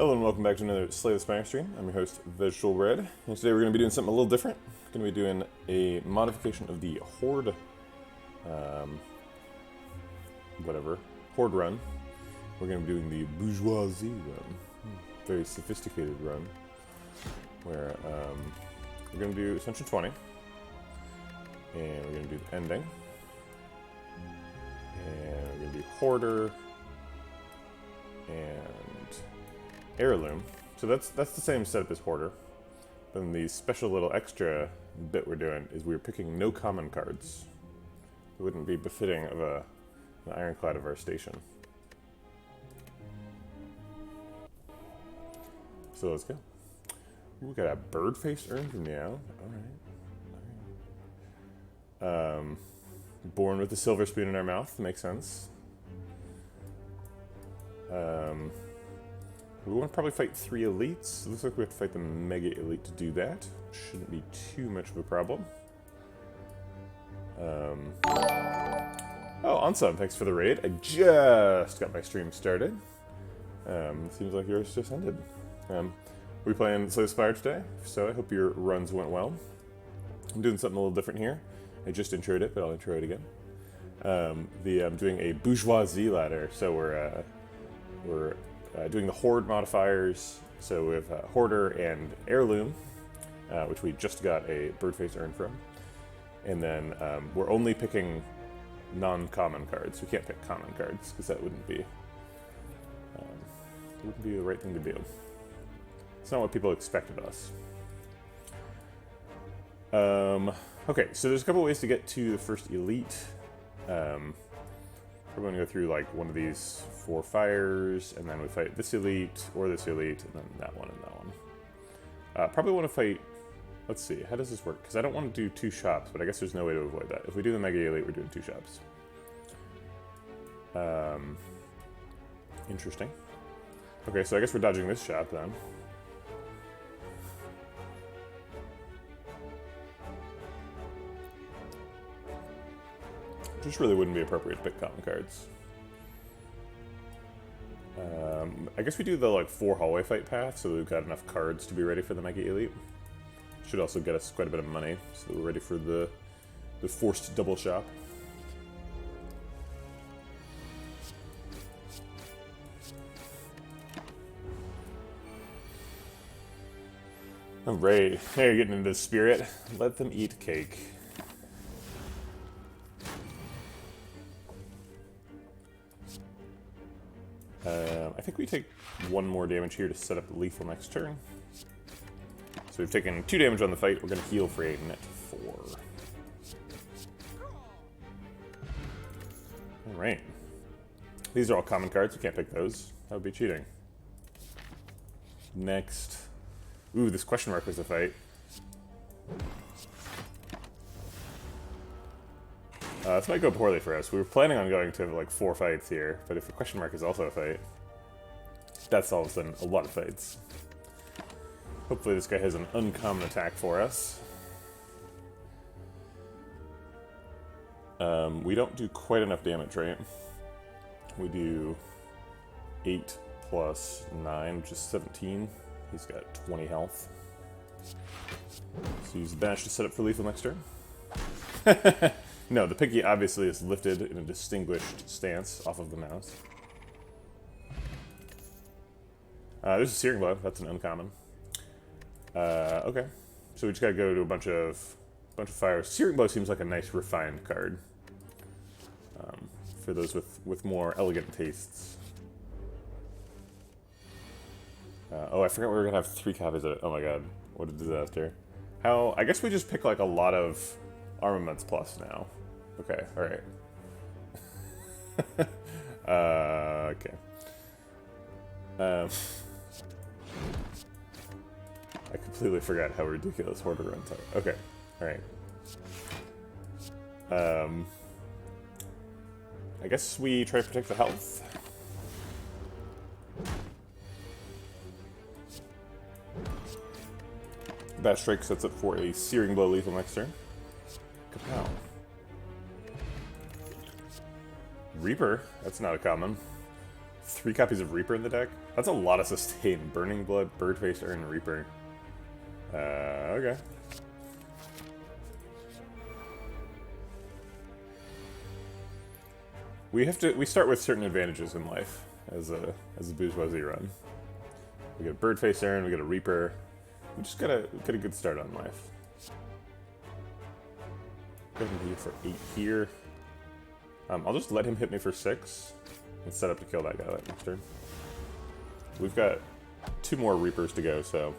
Hello and welcome back to another Slay the Spire stream. I'm your host, Vegetablebread, and today we're going to be doing something a little different. We're going to be doing a modification of the Horde, Horde run. We're going to be doing the Bourgeoisie run, very sophisticated run, where we're going to do Ascension 20, and we're going to do the ending, and we're going to do Hoarder, and Heirloom. So that's the same setup as Hoarder. Then the special little extra bit we're doing is we're picking no common cards. It wouldn't be befitting of an Ironclad of our station. So let's go. We got a bird face urn from Meow. Alright. Born with a silver spoon in our mouth. Makes sense. We want to probably fight 3 elites. It looks like we have to fight the Mega Elite to do that. Shouldn't be too much of a problem. Oh, Ansem, thanks for the raid. I just got my stream started. Seems like yours just ended. We playing Slay the Spire today, so I hope your runs went well. I'm doing something a little different here. I just introed it, but I'll intro it again. I'm doing a Bourgeoisie ladder, so we're doing the Horde modifiers, so we have Hoarder and Heirloom, which we just got a Birdface urn from. And then we're only picking non-common cards. We can't pick common cards, because that wouldn't be the right thing to do. It's not what people expect of us. Okay, so there's a couple ways to get to the first elite. We're going to go through like one of these 4 fires, and then we fight this elite, or this elite, and then that one and that one. Probably want to fight, let's see, how does this work? Because I don't want to do 2 shops, but I guess there's no way to avoid that. If we do the Mega Elite, we're doing 2 shops. Interesting. Okay, so I guess we're dodging this shop then. Just really wouldn't be appropriate to pick common cards. I guess we do the like 4 hallway fight path, so we've got enough cards to be ready for the Mega Elite. Should also get us quite a bit of money, so we're ready for the forced double shop. Alright, now you're getting into the spirit. Let them eat cake. I think we take 1 more damage here to set up lethal next turn. So we've taken 2 damage on the fight. We're going to heal for a net 4. Alright. These are all common cards. We can't pick those. That would be cheating. Next. Ooh, this question mark was a fight. This might go poorly for us. We were planning on going to like 4 fights here, but if the question mark is also a fight, that's all of a sudden a lot of fights. Hopefully this guy has an uncommon attack for us. We don't do quite enough damage, right? We do 8 plus 9, which is 17. He's got 20 health. So use the bash to set up for lethal next turn. No, the piggy obviously is lifted in a distinguished stance off of the mouse. There's a Searing Blow. That's an uncommon. Okay, so we just gotta go to a bunch of fires. Searing Blow seems like a nice refined card for those with more elegant tastes. Oh, I forgot we were gonna have 3 copies of it. Oh my god, what a disaster! How? I guess we just pick like a lot of armaments plus now. Okay, alright. Okay. I completely forgot how ridiculous Hoarder runs are. Okay, alright. I guess we try to protect the health. That strike sets up for a Searing Blow lethal next turn. Kapow. Reaper, that's not a common. 3 copies of Reaper in the deck? That's a lot of sustain. Burning Blood, Birdface, Urn, Reaper. Okay. We start with certain advantages in life as a Bourgeoisie run. We get a Birdface Urn, we get a Reaper. We just got a good start on life. Go ahead and hit for 8 here. I'll just let him hit me for 6 and set up to kill that guy that next turn. We've got 2 more Reapers to go, so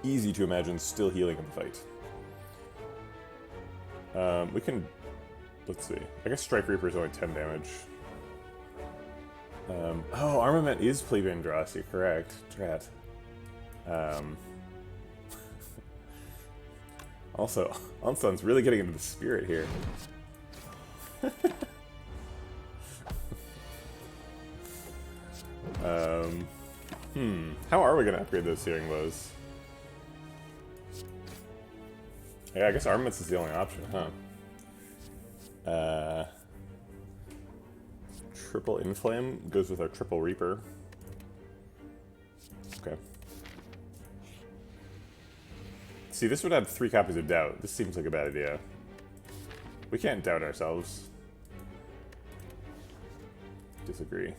easy to imagine still healing in the fight. We can, let's see. I guess Strike Reaper is only 10 damage. Oh, Armament is Plebeian Bourgeoisie, correct. Drat. Also, Onson's really getting into the spirit here. How are we going to upgrade those Searing Blows? Yeah, I guess Armaments is the only option, huh? Triple Inflame goes with our Triple Reaper. Okay. See, this would add 3 copies of Doubt. This seems like a bad idea. We can't doubt ourselves. Disagree.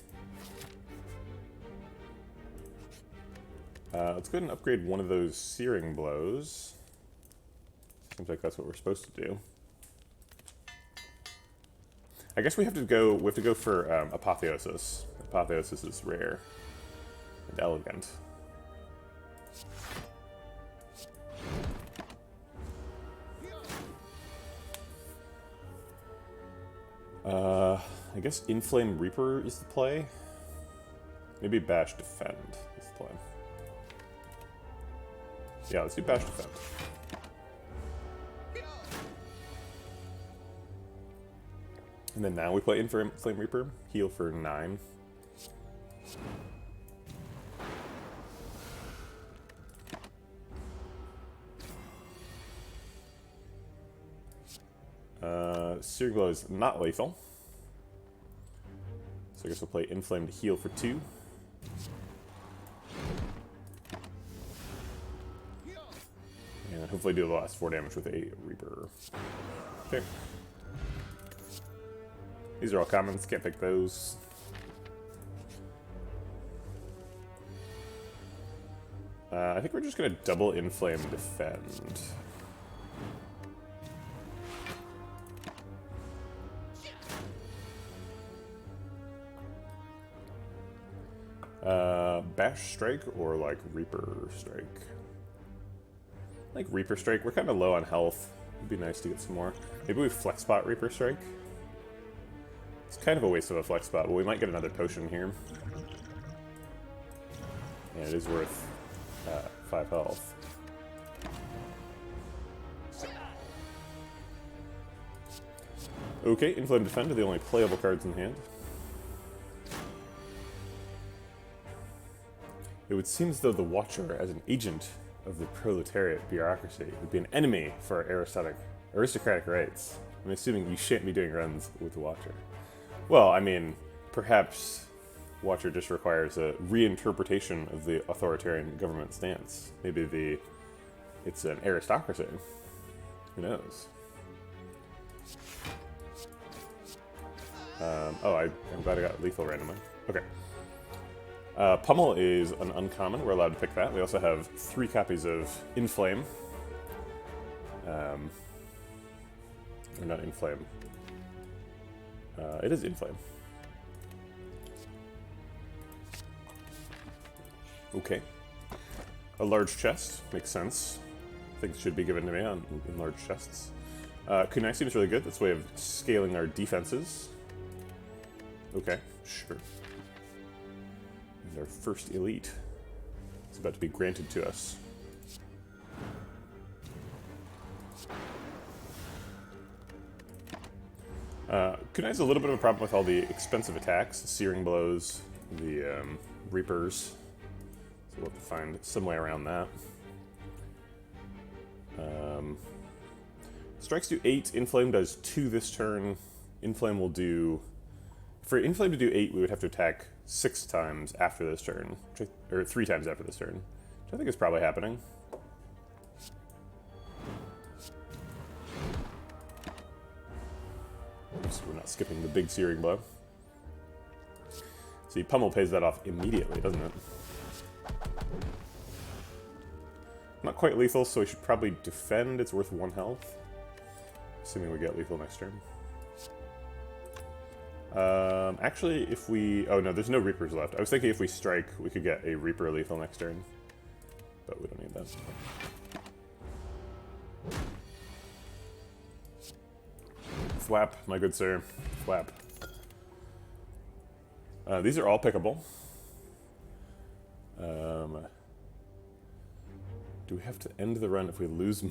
Let's go ahead and upgrade one of those Searing Blows. Seems like that's what we're supposed to do. I guess we have to go for Apotheosis. Apotheosis is rare and elegant. I guess Inflame Reaper is the play. Maybe Bash Defend is the play. Yeah, let's do Bash Defend. And then now we play Inflame Reaper, heal for 9. Searing Blow is not lethal. So I guess we'll play Inflame to heal for 2. And hopefully do the last 4 damage with a Reaper. Okay. These are all commons, can't pick those. I think we're just gonna double Inflame Defend. Bash Strike or like Reaper Strike? Like Reaper Strike, we're kind of low on health. It'd be nice to get some more. Maybe we Flex Spot Reaper Strike? It's kind of a waste of a Flex Spot, but we might get another potion here. And it is worth 5 health. Okay, Inflame Defend are the only playable cards in hand. It would seem as though the Watcher, as an agent of the proletariat bureaucracy, would be an enemy for our aristocratic rights. I'm assuming you shan't be doing runs with the Watcher. Well, I mean, perhaps Watcher just requires a reinterpretation of the authoritarian government stance. Maybe it's an aristocracy. Who knows? I'm glad I got lethal randomly. Okay. Pummel is an uncommon. We're allowed to pick that. We also have 3 copies of Inflame. Or not Inflame. It is Inflame. Okay. A large chest. Makes sense. Things should be given to me in large chests. Kunai seems really good. That's a way of scaling our defenses. Okay, sure. And our first elite is about to be granted to us. Kunai's a little bit of a problem with all the expensive attacks, the Searing Blows, the Reapers. So we'll have to find some way around that. Strikes do 8, Inflame does 2 this turn. Inflame will do for Inflame to do 8, we would have to attack 6 times after this turn, or 3 times after this turn, which I think is probably happening. So we're not skipping the big searing blow. See, Pummel pays that off immediately, doesn't it? Not quite lethal, so we should probably defend. It's worth 1 health. Assuming we get lethal next turn. Actually, if we... Oh no, there's no Reapers left. I was thinking if we strike, we could get a Reaper lethal next turn. But we don't need that. Flap, my good sir. Flap. These are all pickable. Do we have to end the run if we lose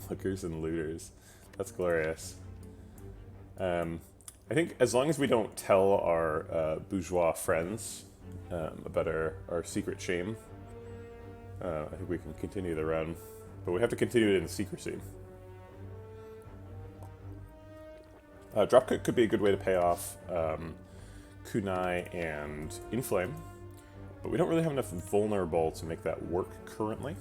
muckers and looters? That's glorious. I think as long as we don't tell our bourgeois friends about our secret shame, I think we can continue the run. But we have to continue it in secrecy. Dropkick could be a good way to pay off Kunai and Inflame, but we don't really have enough vulnerable to make that work currently.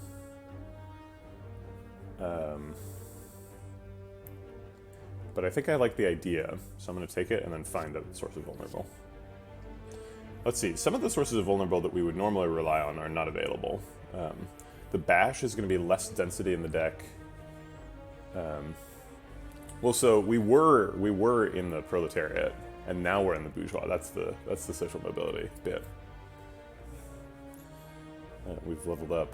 But I think I like the idea, so I'm going to take it and then find a source of vulnerable. Let's see, some of the sources of vulnerable that we would normally rely on are not available. The Bash is going to be less density in the deck. Well, so we were in the Proletariat, and now we're in the Bourgeois. That's the social mobility bit. We've leveled up.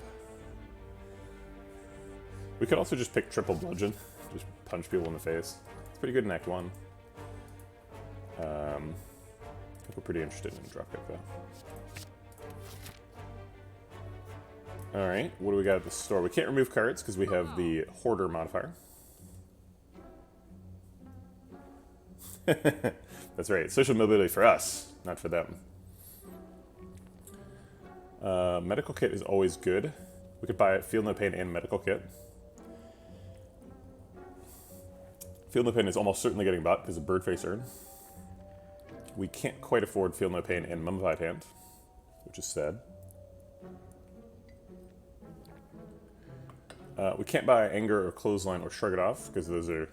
We could also just pick Triple Bludgeon, just punch people in the face. It's pretty good in Act 1. I think we're pretty interested in Dropkick, though. Alright, what do we got at the store? We can't remove cards because we have the Hoarder modifier. That's right, social mobility for us, not for them. Medical kit is always good. We could buy Feel No Pain and Medical Kit. Feel No Pain is almost certainly getting bought because of Birdface Urn. We can't quite afford Feel No Pain and Mummified Hand, which is sad. We can't buy Anger or Clothesline or Shrug It Off because those are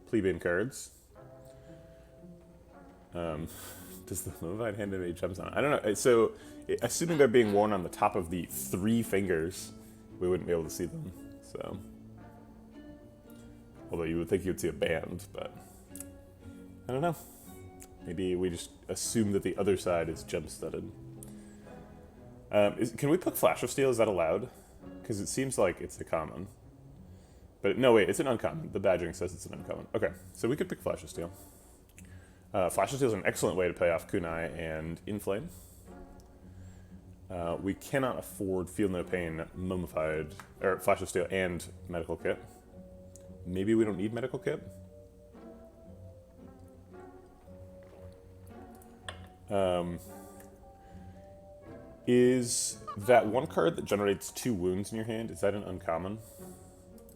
plebeian cards. Does the Mummified Hand have any jumps on it? I don't know. So, assuming they're being worn on the top of the 3 fingers, we wouldn't be able to see them. So, although you would think you'd see a band, but I don't know. Maybe we just assume that the other side is gem-studded. Can we pick Flash of Steel? Is that allowed? Because it seems like it's a common. But no, wait, it's an uncommon. The badging says it's an uncommon. Okay, so we could pick Flash of Steel. Flash of Steel is an excellent way to pay off Kunai and Inflame. We cannot afford Feel No Pain, Mummified, or Flash of Steel and Medical Kit. Maybe we don't need Medical Kit. Is that one card that generates 2 wounds in your hand, is that an uncommon?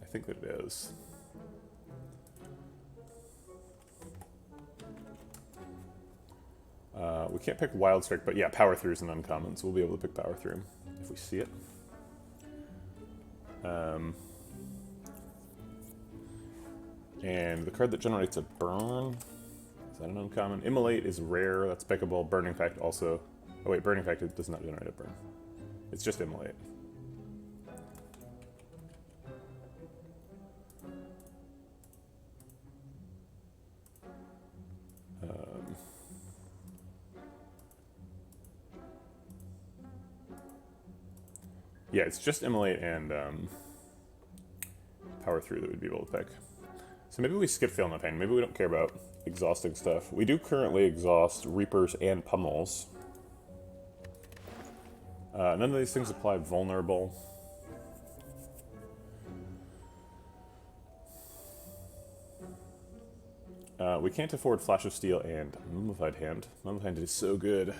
I think that it is. We can't pick Wild Strike, but yeah, Power Through is an uncommon, so we'll be able to pick Power Through if we see it. And the card that generates a burn, is that an uncommon? Immolate is rare, that's pickable. Burning Pact also. Oh wait, Burning Pact does not generate a burn. It's just Immolate. Yeah, it's just Immolate and Power Through that we'd be able to pick. So maybe we skip Feel No Pain. Maybe we don't care about exhausting stuff. We do currently exhaust Reapers and Pummels. None of these things apply vulnerable. We can't afford Flash of Steel and Mummified Hand. Mummified Hand is so good.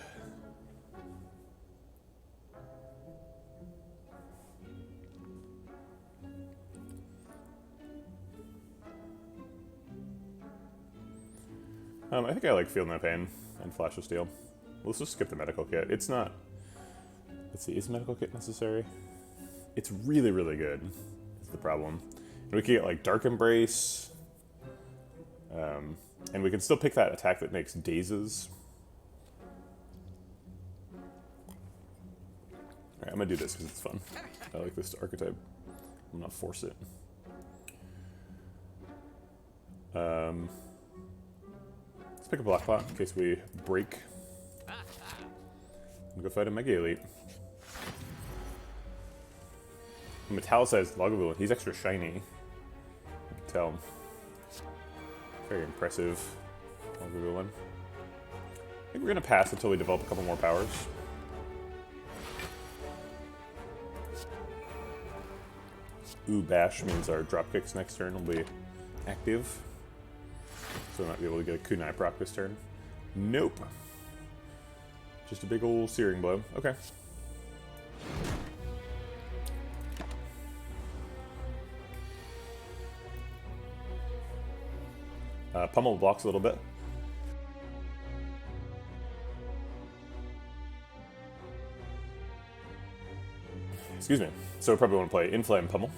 I think I like Feel No Pain and Flash of Steel. Let's just skip the medical kit. It's not... Let's see, is medical kit necessary? It's really, really good, is the problem. And we can get, like, Dark Embrace. And we can still pick that attack that makes dazes. Alright, I'm gonna do this because it's fun. I like this archetype. I'm gonna force it. Let's pick a block pot in case we break. I'm gonna go fight a Mega Elite. A Metallicized Lagavulin. He's extra shiny. You can tell. Very impressive Lagavulin. I think we're gonna pass until we develop a couple more powers. Ooh, Bash means our dropkicks next turn will be active. So we might be able to get a Kunai proc this turn. Nope. Just a big old Searing Blow. Okay. Pummel blocks a little bit. Excuse me. So we probably want to play Inflame Pummel.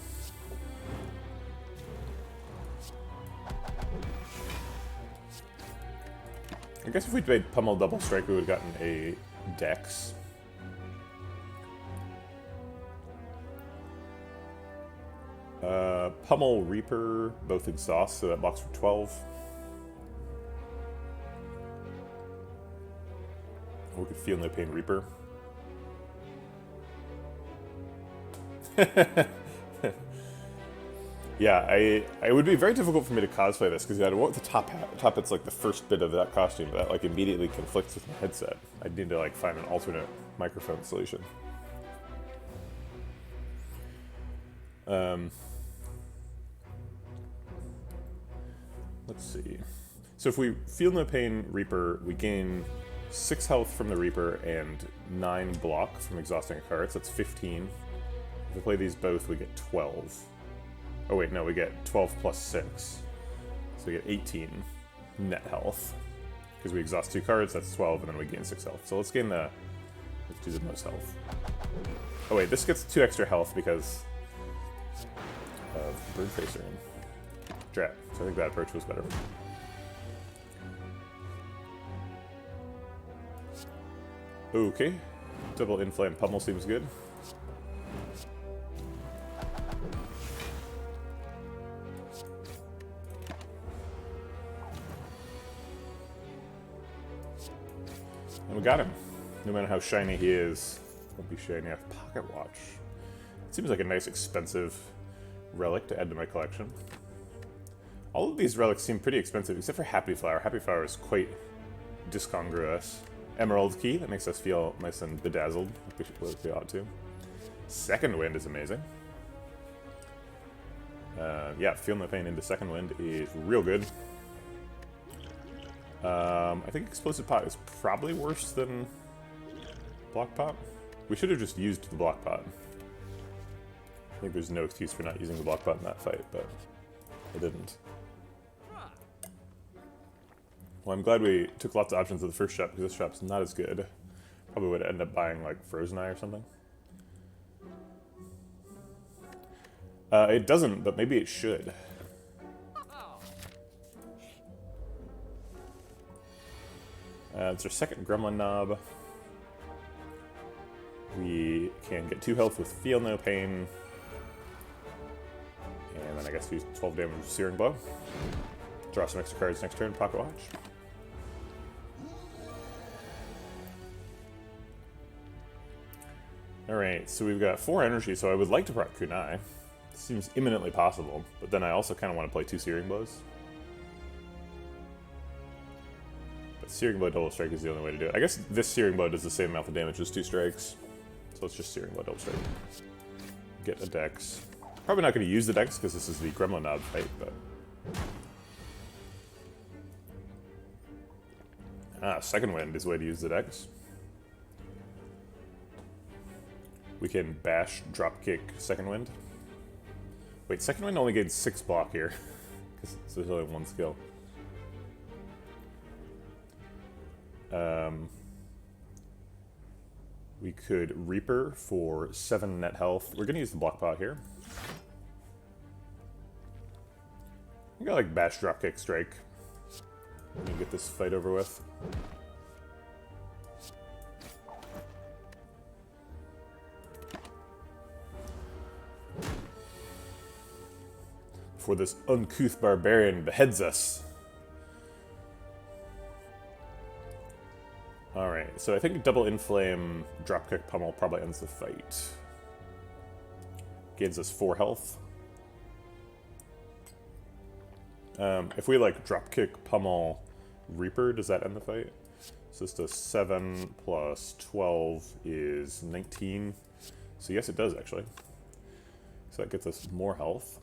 I guess if we played Pummel Double Strike, we would have gotten a Dex. Pummel Reaper, both exhaust, so that blocks for 12. Or we could Feel No Pain Reaper. Yeah, it would be very difficult for me to cosplay this because I'd want the top it's like the first bit of that costume that like immediately conflicts with my headset. I'd need to like find an alternate microphone solution. Let's see. So if we Feel No Pain Reaper, we gain 6 health from the Reaper and 9 block from exhausting a card, so that's 15. If we play these both, we get 12. Oh wait, no, we get 12 plus 6. So we get 18 net health. Because we exhaust 2 cards, that's 12, and then we gain 6 health. So let's do the most health. Oh wait, this gets 2 extra health because of Bird Facer and Drat. So I think that approach was better. Okay. Double Inflame Pummel seems good. And we got him. No matter how shiny he is, won't be shiny enough. Pocket Watch. It seems like a nice expensive relic to add to my collection. All of these relics seem pretty expensive, except for Happy Flower. Happy Flower is quite discongruous. Emerald Key, that makes us feel nice and bedazzled, like we ought to. Second Wind is amazing. Yeah, Feel No Pain into Second Wind is real good. I think Explosive Pot is probably worse than Block Pot. We should have just used the Block Pot. I think there's no excuse for not using the Block Pot in that fight, but I didn't. Well, I'm glad we took lots of options of the first shop, because this shop's not as good. Probably would end up buying, like, Frozen Eye or something. It doesn't, but maybe it should. It's our second Gremlin Knob. We can get 2 health with Feel No Pain. And then I guess use 12 damage with Searing Blow. Draw some extra cards next turn, Pocket Watch. Alright, so we've got 4 energy, so I would like to proc Kunai. Seems imminently possible, but then I also kind of want to play 2 Searing Blows. But Searing Blow Double Strike is the only way to do it. I guess this Searing Blow does the same amount of damage as 2 strikes. So let's just Searing Blow Double Strike. Get a Dex. Probably not going to use the Dex because this is the Gremlin Knob fight, but... Second Wind is the way to use the Dex. We can Bash, Dropkick, Second Wind. Wait, Second Wind only gains 6 block here. Because there's only 1 skill. We could Reaper for 7 net health. We're going to use the block pot here. I got like bash, dropkick, strike. Let me get this fight over with. Before this uncouth barbarian beheads us. Alright, so I think double inflame, dropkick pummel probably ends the fight. Gains us 4 health. If we like dropkick pummel Reaper, does that end the fight? So this does 7 plus 12 is 19. So yes, it does actually. So that gets us more health.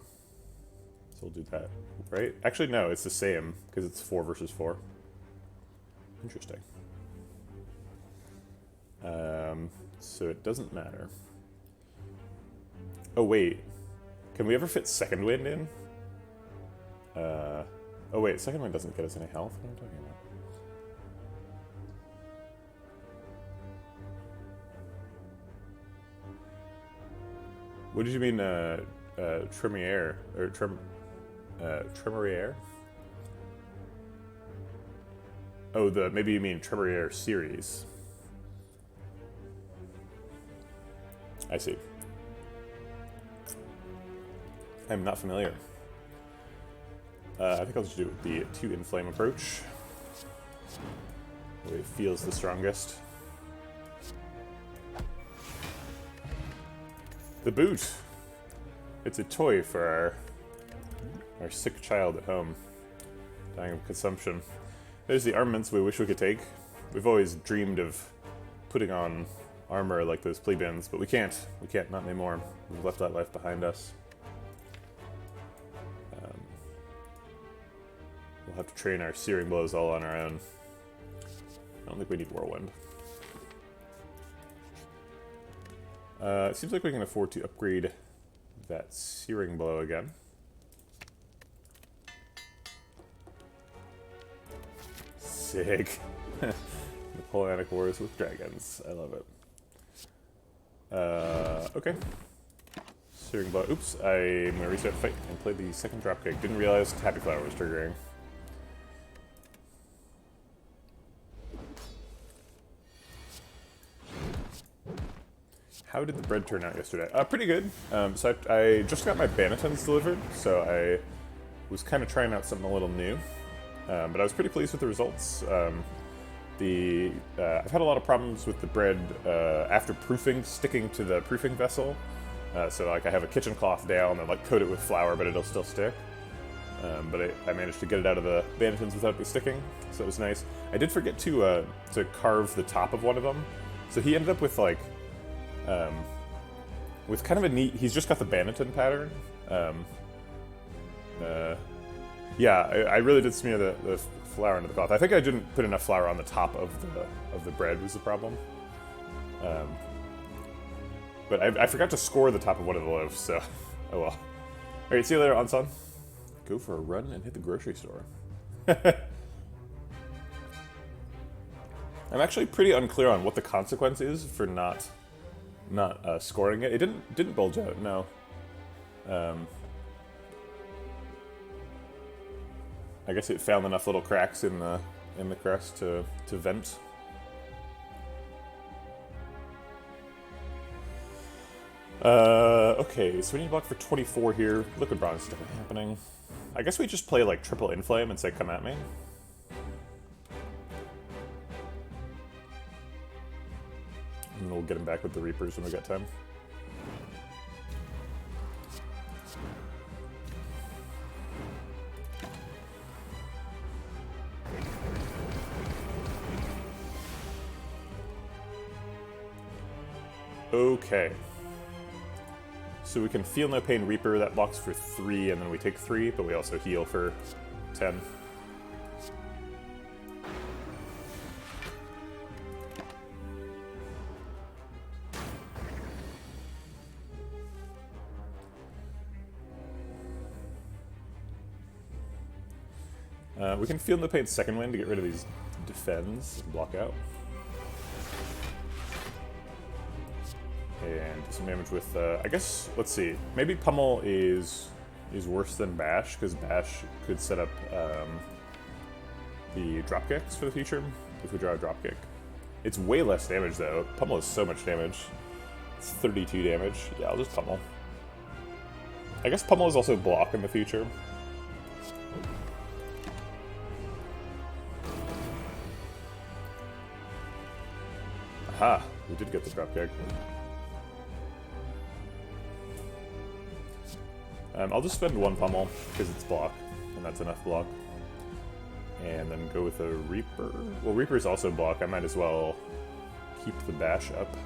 So we'll do that, right? Actually, no, it's the same because it's 4 versus 4. Interesting. So it doesn't matter. Oh wait, can we ever fit second wind in? Oh wait, second wind doesn't get us any health. What am I talking about? What did you mean, Tremere or Tremere? Oh, maybe you mean Tremere series. I see. I'm not familiar. I think I'll just do the 2 inflame approach. The way it feels the strongest. The boot! It's a toy for our sick child at home, dying of consumption. There's the armaments we wish we could take. We've always dreamed of putting on armor like those plebeians, but we can't. We can't, not anymore. We've left that life behind us. We'll have to train our searing blows all on our own. I don't think we need Whirlwind. It seems like we can afford to upgrade that searing blow again. Sick. Napoleonic Wars with dragons. I love it. Okay. Searing blow. Oops, I'm gonna reset the fight and play the second dropkick. Didn't realize Happy Flower was triggering. How did the bread turn out yesterday? Pretty good. So I just got my Bannetons delivered, so I was kind of trying out something a little new. But I was pretty pleased with the results. I've had a lot of problems with the bread after proofing, sticking to the proofing vessel. So like I have a kitchen cloth down and like coat it with flour, but it'll still stick. But I managed to get it out of the Bannetons without it sticking, so it was nice. I did forget to carve the top of one of them, so he ended up with like with kind of a neat. He's just got the Banneton pattern. Yeah, I really did smear the flour into the cloth. I think I didn't put enough flour on the top of the bread was the problem. But I forgot to score the top of one of the loaves, so oh well. Alright, see you later, Ansan. Go for a run and hit the grocery store. I'm actually pretty unclear on what the consequence is for not scoring it. It didn't bulge out, no. I guess it found enough little cracks in the crust to vent. Okay, so we need to block for 24 here. Liquid Bronze is definitely happening. I guess we just play like triple inflame and say come at me. And we'll get him back with the Reapers when we get time. Okay. So we can Feel No Pain Reaper, that blocks for 3, and then we take 3, but we also heal for 10. We can Feel No Pain Second Wind to get rid of these defends and block out. And some damage with, I guess, let's see. Maybe Pummel is worse than Bash, because Bash could set up the dropkicks for the future if we draw a dropkick. It's way less damage, though. Pummel is so much damage. It's 32 damage. Yeah, I'll just Pummel. I guess Pummel is also block in the future. Aha! We did get the dropkick. I'll just spend one Pummel, because it's block, and that's enough block. And then go with a Reaper. Well, Reaper is also block. I might as well keep the Bash up.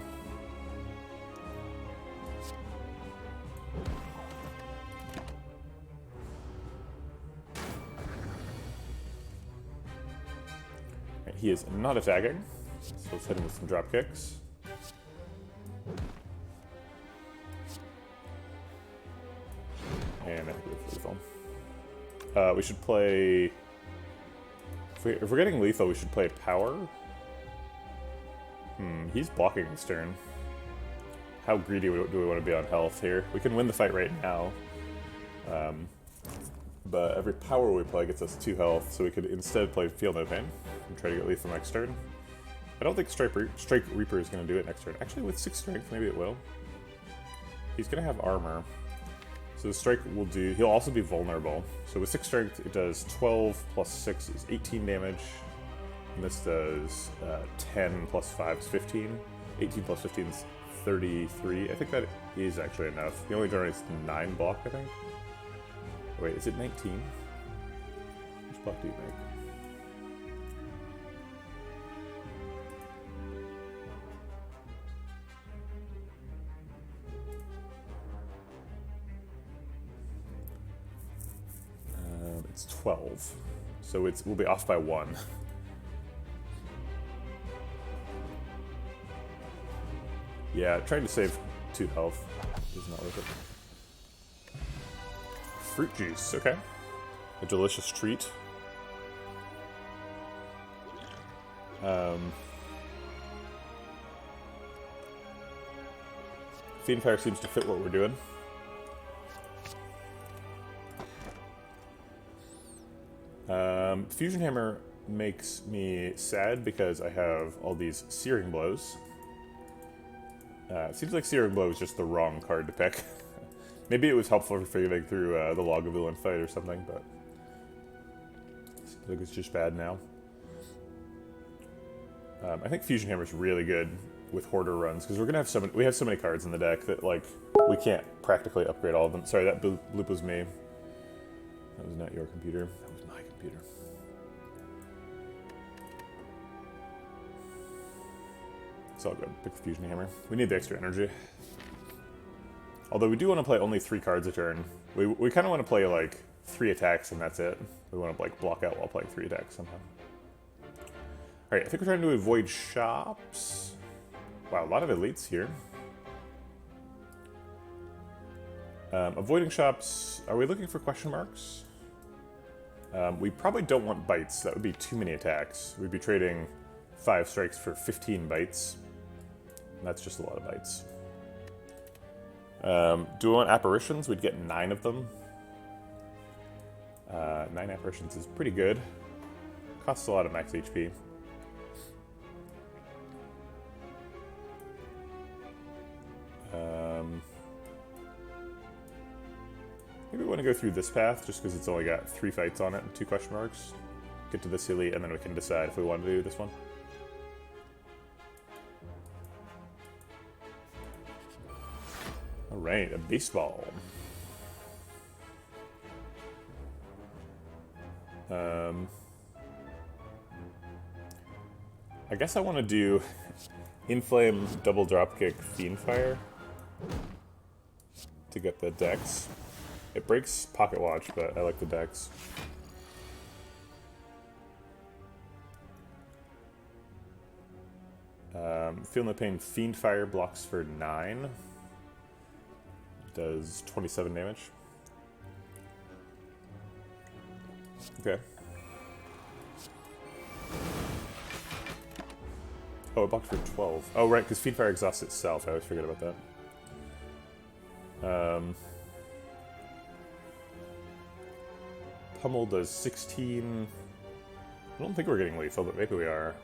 Right, he is not attacking, so let's hit him with some drop kicks. And I think we're lethal. We should play... If we're getting lethal, we should play Power. He's blocking this turn. How greedy do we want to be on health here? We can win the fight right now. But every Power we play gets us 2 health, so we could instead play Feel No Pain and try to get lethal next turn. I don't think Strike Reaper is going to do it next turn. Actually, with 6 strength, maybe it will. He's going to have armor. So the strike will do, he'll also be vulnerable. So with 6 strength, it does 12 plus 6 is 18 damage. And this does 10 plus 5 is 15. 18 plus 15 is 33. I think that is actually enough. He only generates 9 block, I think. Wait, is it 19? Which block do you make? It's 12, so we'll be off by 1. Yeah, trying to save 2 health is not worth it. Fruit juice, okay. A delicious treat. Fiendfire seems to fit what we're doing. Fusion Hammer makes me sad because I have all these Searing Blows. It seems like Searing Blow is just the wrong card to pick. Maybe it was helpful for figuring through the Lagavulin fight or something, but it seems like it's just bad now. I think Fusion Hammer is really good with Hoarder runs because we're gonna have we have so many cards in the deck that like we can't practically upgrade all of them. Sorry, that bloop was me. That was not your computer. That was my computer. It's all good. Pick the Fusion Hammer. We need the extra energy. Although we do want to play only 3 cards a turn. We kind of want to play like 3 attacks and that's it. We want to like block out while playing 3 attacks somehow. Alright, I think we're trying to avoid shops. Wow, a lot of elites here. Avoiding shops. Are we looking for question marks? We probably don't want bites. That would be too many attacks. We'd be trading 5 strikes for 15 bites. And that's just a lot of bites. Do we want apparitions? We'd get 9 of them. 9 apparitions is pretty good. Costs a lot of max HP. Maybe we want to go through this path just because it's only got 3 fights on it and 2 question marks. Get to this elite and then we can decide if we want to do this one. Alright, a baseball. I guess I want to do Inflame, Double Dropkick, Fiendfire to get the dex. It breaks Pocket Watch, but I like the dex. Feel No Pain, Fiendfire blocks for 9. Does 27 damage. Okay. Oh, it blocked for 12. Oh, right, because Fiendfire exhausts itself. I always forget about that. Pummel does 16. I don't think we're getting lethal, but maybe we are.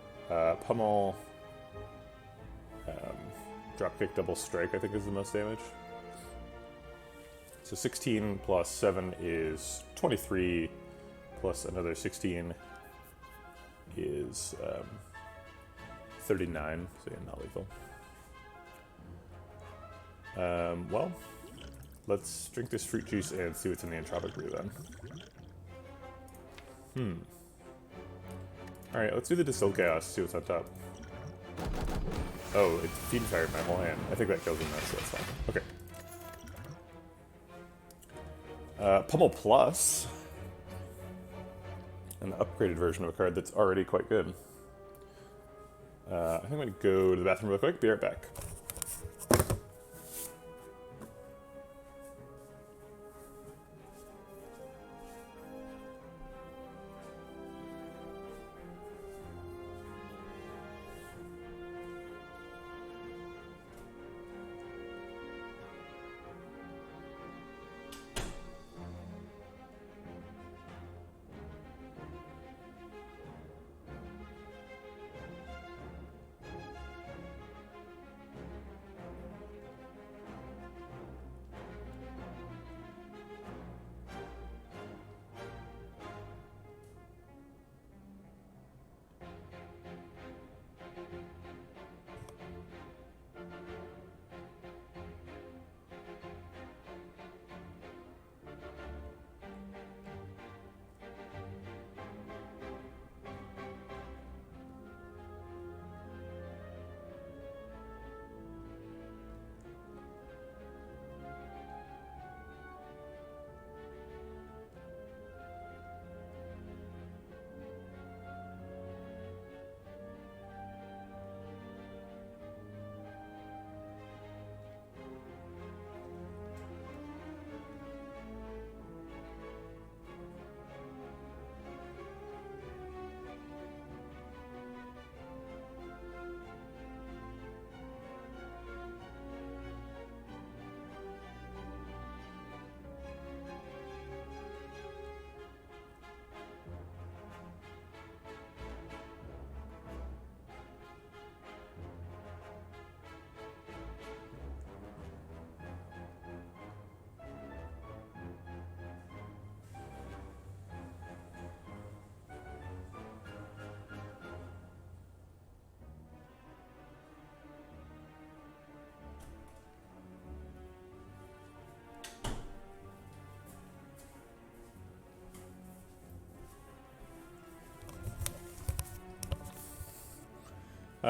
Pummel, dropkick, double strike, I think is the most damage. So 16 plus 7 is 23, plus another 16 is 39, so yeah, not lethal. Well, let's drink this fruit juice and see what's in the entropic brew then. Alright, let's do the distilled chaos, see what's on top. Oh, it's Fiendfire my whole hand. I think that kills him now, so that's fine. Okay. Pummel Plus. An upgraded version of a card that's already quite good. I think I'm going to go to the bathroom real quick, be right back.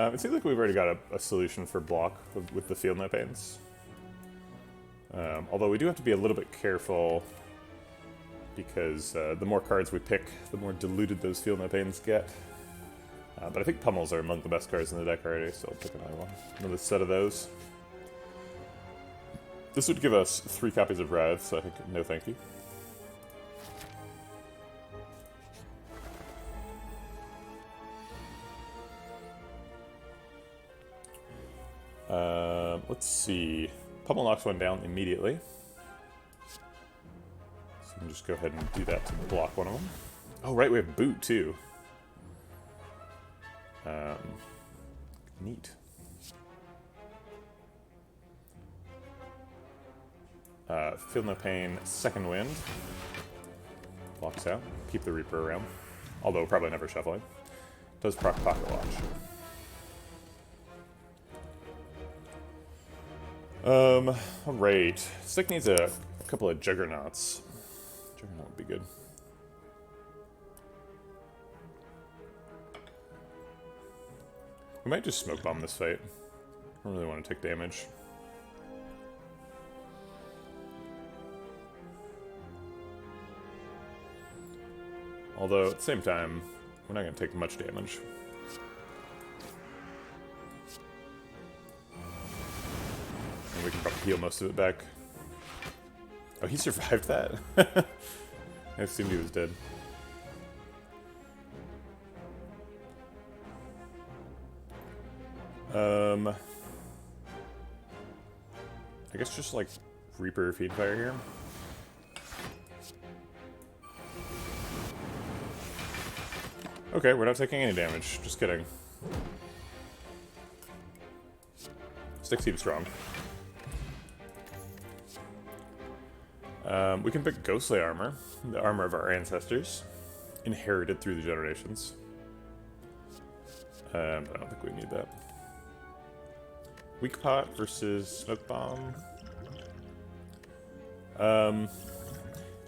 It seems like we've already got a solution for block with the Field Note Pains. Although we do have to be a little bit careful because the more cards we pick, the more diluted those Field Note Pains get. But I think Pummels are among the best cards in the deck already, so I'll pick another one. Another set of those. This would give us 3 copies of Wrath, so I think no thank you. Let's see. Pummel knocks one down immediately. So we can just go ahead and do that to block one of them. Oh, right, we have Boot, too. Neat. Feel No Pain, Second Wind. Blocks out. Keep the Reaper around. Although probably never shuffling. Does proc Pocket Watch. Alright. Stick needs a couple of Juggernauts. Juggernaut would be good. We might just Smoke Bomb this fight. I don't really want to take damage. Although, at the same time, we're not going to take much damage. And we can probably heal most of it back. Oh, he survived that? I assumed he was dead. I guess just like Reaper Fiendfire here. Okay, we're not taking any damage. Just kidding. Stick seems strong. We can pick Ghostly Armor, the armor of our ancestors, inherited through the generations. I don't think we need that. Weak Pot versus Smoke Bomb.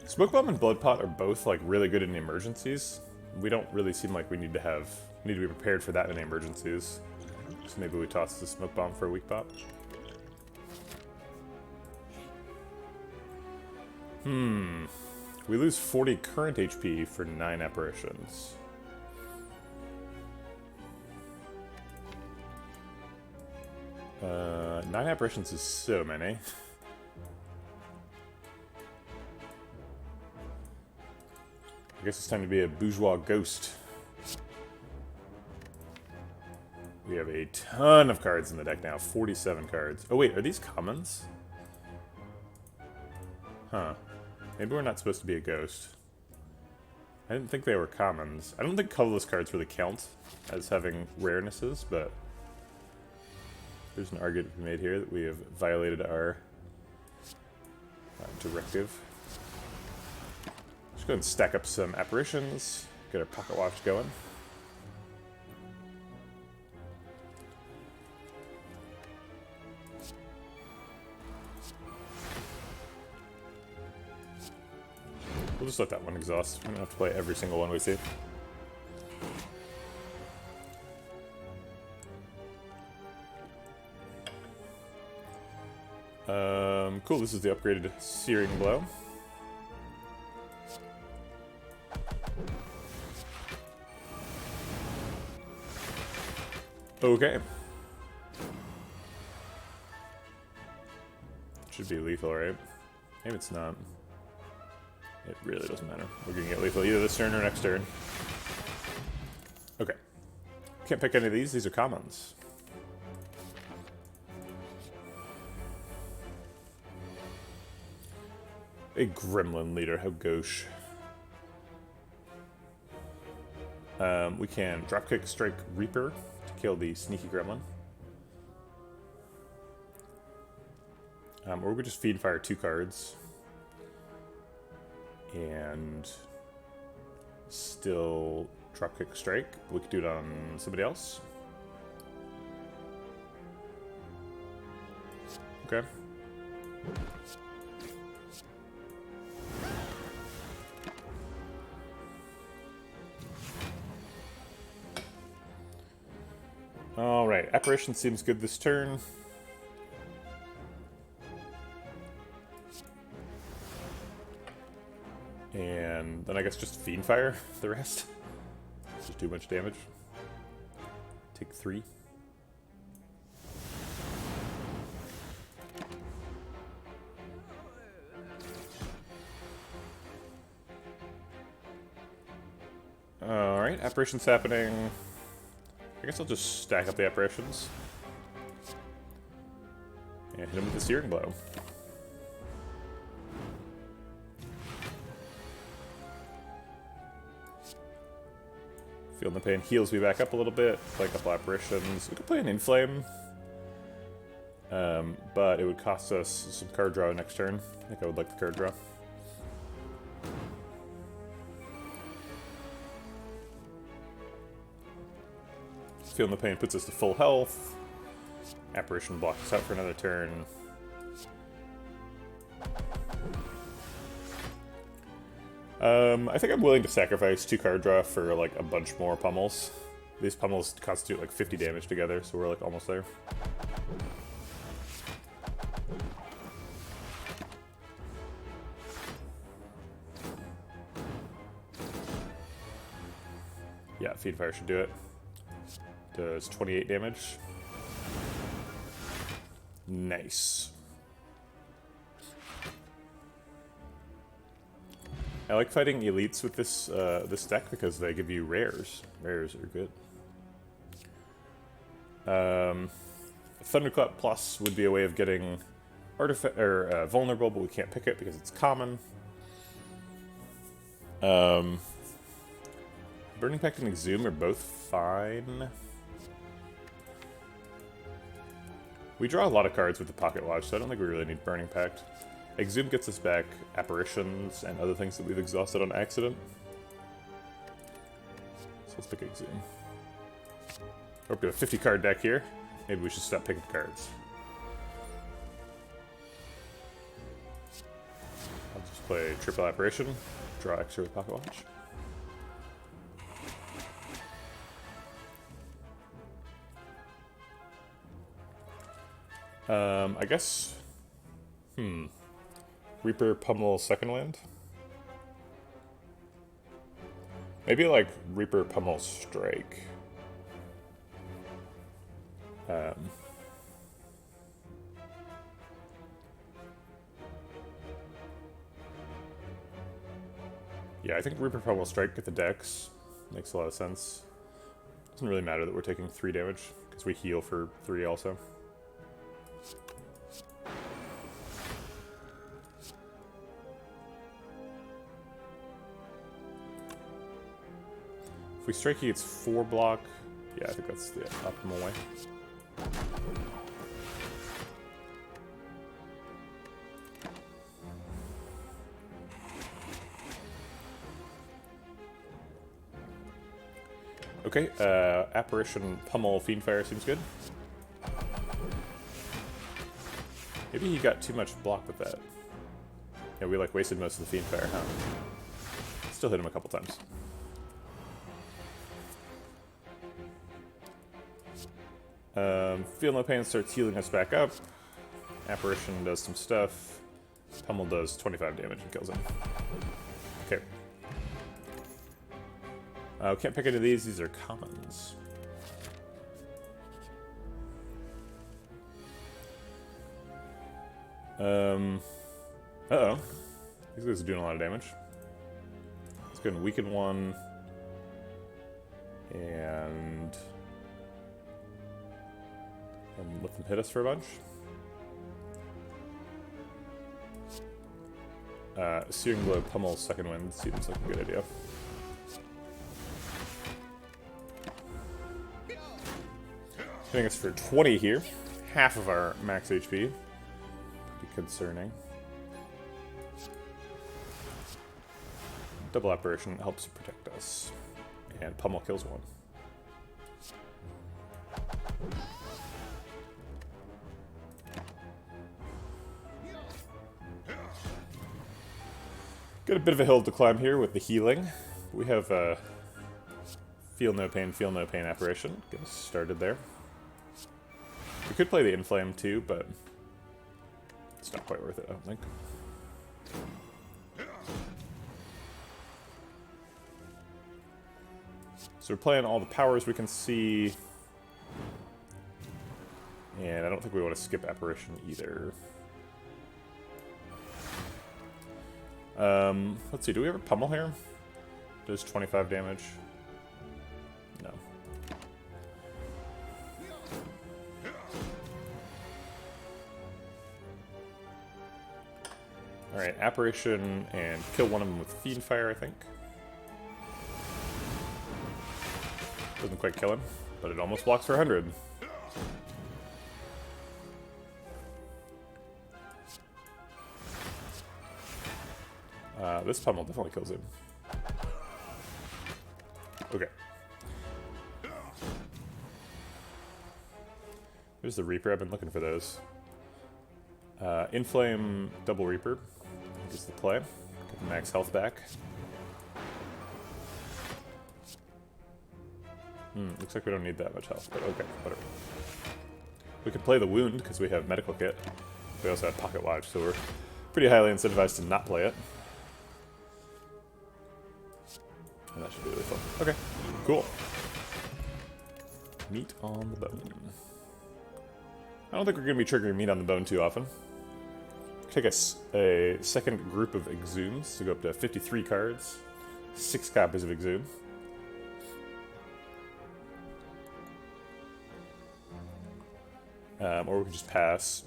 Smoke Bomb and Blood Pot are both like really good in emergencies. We don't really seem like we need to be prepared for that many emergencies. So maybe we toss the Smoke Bomb for a Weak Pot. We lose 40 current HP for 9 apparitions. Nine apparitions is so many. I guess it's time to be a bourgeois ghost. We have a ton of cards in the deck now, 47 cards. Oh wait, are these commons? Huh. Maybe we're not supposed to be a ghost. I didn't think they were commons. I don't think colorless cards really count as having rarenesses, but there's an argument to be made here that we have violated our directive. Let's go ahead and stack up some apparitions, get our pocket watch going. We'll just let that one exhaust. We don't have to play every single one we see. Cool, this is the upgraded Searing Blow. Okay. Should be lethal, right? Maybe it's not. It really doesn't matter. We're gonna get lethal either this turn or next turn. Okay. Can't pick any of these. These are commons. A gremlin leader, how gauche. We can dropkick strike Reaper to kill the sneaky gremlin. Or we could just Fiendfire 2 cards. And still dropkick strike. We could do it on somebody else. Okay. Alright, Apparition seems good this turn. And then I guess just Fiendfire the rest. Just too much damage. Take 3. Alright, Apparition's happening. I guess I'll just stack up the Apparitions. And hit him with the Searing Blow. Feeling the pain heals me back up a little bit. Play a couple Apparitions. We could play an Inflame. But it would cost us some card draw next turn. I think I would like the card draw. Feeling the pain puts us to full health. Apparition blocks us out for another turn. I think I'm willing to sacrifice 2 card draw for like a bunch more pummels. These pummels constitute like 50 damage together, so we're like almost there. Yeah, Fiendfire should do it. Does 28 damage. Nice. I like fighting elites with this this deck because they give you rares. Rares are good. Thunderclap Plus would be a way of getting vulnerable, but we can't pick it because it's common. Burning Pact and Exhume are both fine. We draw a lot of cards with the Pocket Watch, so I don't think we really need Burning Pact. Exhume gets us back apparitions and other things that we've exhausted on accident. So let's pick Exhume. We're up to a 50 card deck here. Maybe we should stop picking cards. I'll just play triple apparition, draw extra with Pocket Watch. I guess... Reaper Pummel second land? Maybe like Reaper Pummel Strike. Yeah, I think Reaper Pummel Strike at the decks makes a lot of sense. Doesn't really matter that we're taking 3 damage, because we heal for 3 also. If we strike, he gets 4 block. Yeah, I think that's the optimal way. Okay, Apparition Pummel Fiendfire seems good. Maybe he got too much block with that. Yeah, we like wasted most of the Fiendfire, huh? Still hit him a couple times. Feel No Pain starts healing us back up. Apparition does some stuff. Pummel does 25 damage and kills him. Okay. Can't pick any of these. These are commons. Uh-oh. These guys are doing a lot of damage. Let's go and weaken one. And let them hit us for a bunch. Searing Blow Pummel second wind seems like a good idea. Hitting us for 20 here. Half of our max HP. Pretty concerning. Double Apparition helps protect us. And Pummel kills one. Got a bit of a hill to climb here with the healing. We have Feel No Pain Apparition. Get us started there. We could play the Inflame too, but it's not quite worth it, I don't think. So we're playing all the powers we can see. And I don't think we want to skip Apparition either. Let's see, do we ever Pummel here? Does 25 damage? No. Alright, Apparition and kill one of them with Fiendfire, I think. Doesn't quite kill him, but it almost blocks for 100. This Pummel definitely kills him. Okay. There's the Reaper, I've been looking for those. Inflame Double Reaper is the play. Get the max health back. Looks like we don't need that much health, but okay, whatever. We could play the Wound, because we have Medical Kit. We also have Pocket Watch, so we're pretty highly incentivized to not play it. And that should be really fun. Okay, cool. Meat on the bone. I don't think we're going to be triggering meat on the bone too often. Take a second group of Exhumes to go up to 53 cards. 6 copies of Exhume. Or we can just pass.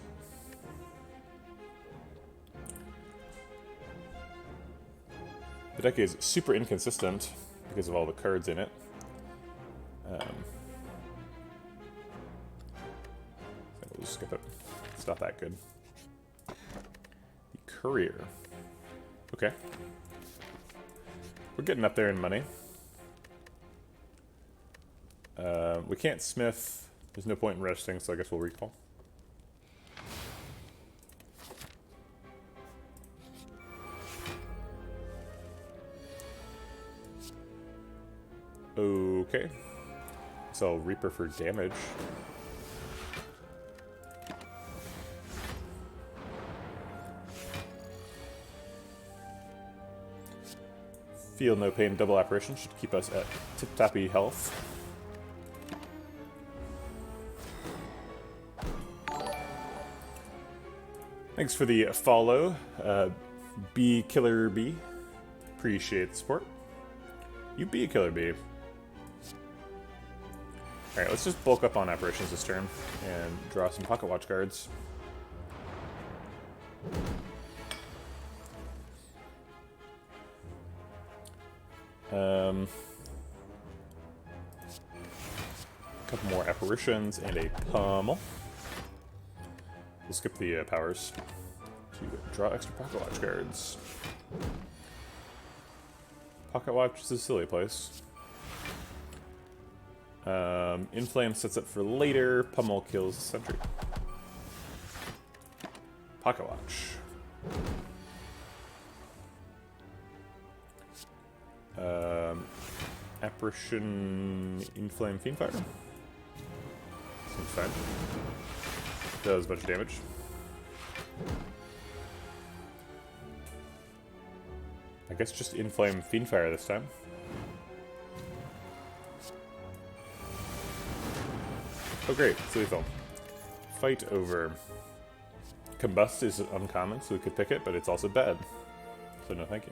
The deck is super inconsistent because of all the cards in it. So we'll just skip it. It's not that good. The Courier. Okay. We're getting up there in money. We can't smith. There's no point in resting, so I guess we'll recall. Okay. So Reaper for damage. Feel no pain, double apparition should keep us at tip-tappy health. Thanks for the follow, B Killer B. Appreciate the support. You be a Killer B. Alright, let's just bulk up on apparitions this turn and draw some Pocket Watch cards. A couple more apparitions and a pummel. We'll skip the powers to draw extra Pocket Watch cards. Pocket Watch is a silly place. Inflame sets up for later. Pummel kills Sentry. Pocket Watch. Apparition, Inflame, Fiendfire. Seems fine. Does a bunch of damage. I guess just Inflame, Fiendfire this time. Oh great, it's lethal. Fight over. Combust is uncommon, so we could pick it, but it's also bad. So no thank you.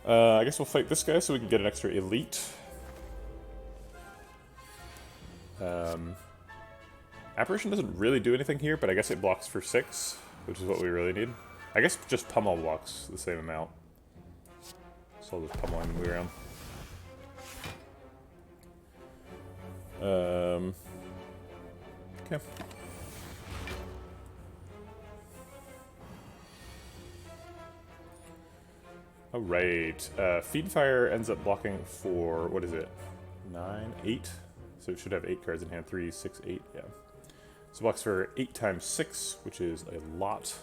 I guess we'll fight this guy so we can get an extra elite. Apparition doesn't really do anything here, but I guess it blocks for 6, which is what we really need. I guess just pummel blocks the same amount. So I'll just pummel and move around. Okay. Alright, Fiendfire ends up blocking for, what is it, 9, 8? So it should have 8 cards in hand, 3, 6, 8, yeah. So blocks for 8 times 6, which is a lot.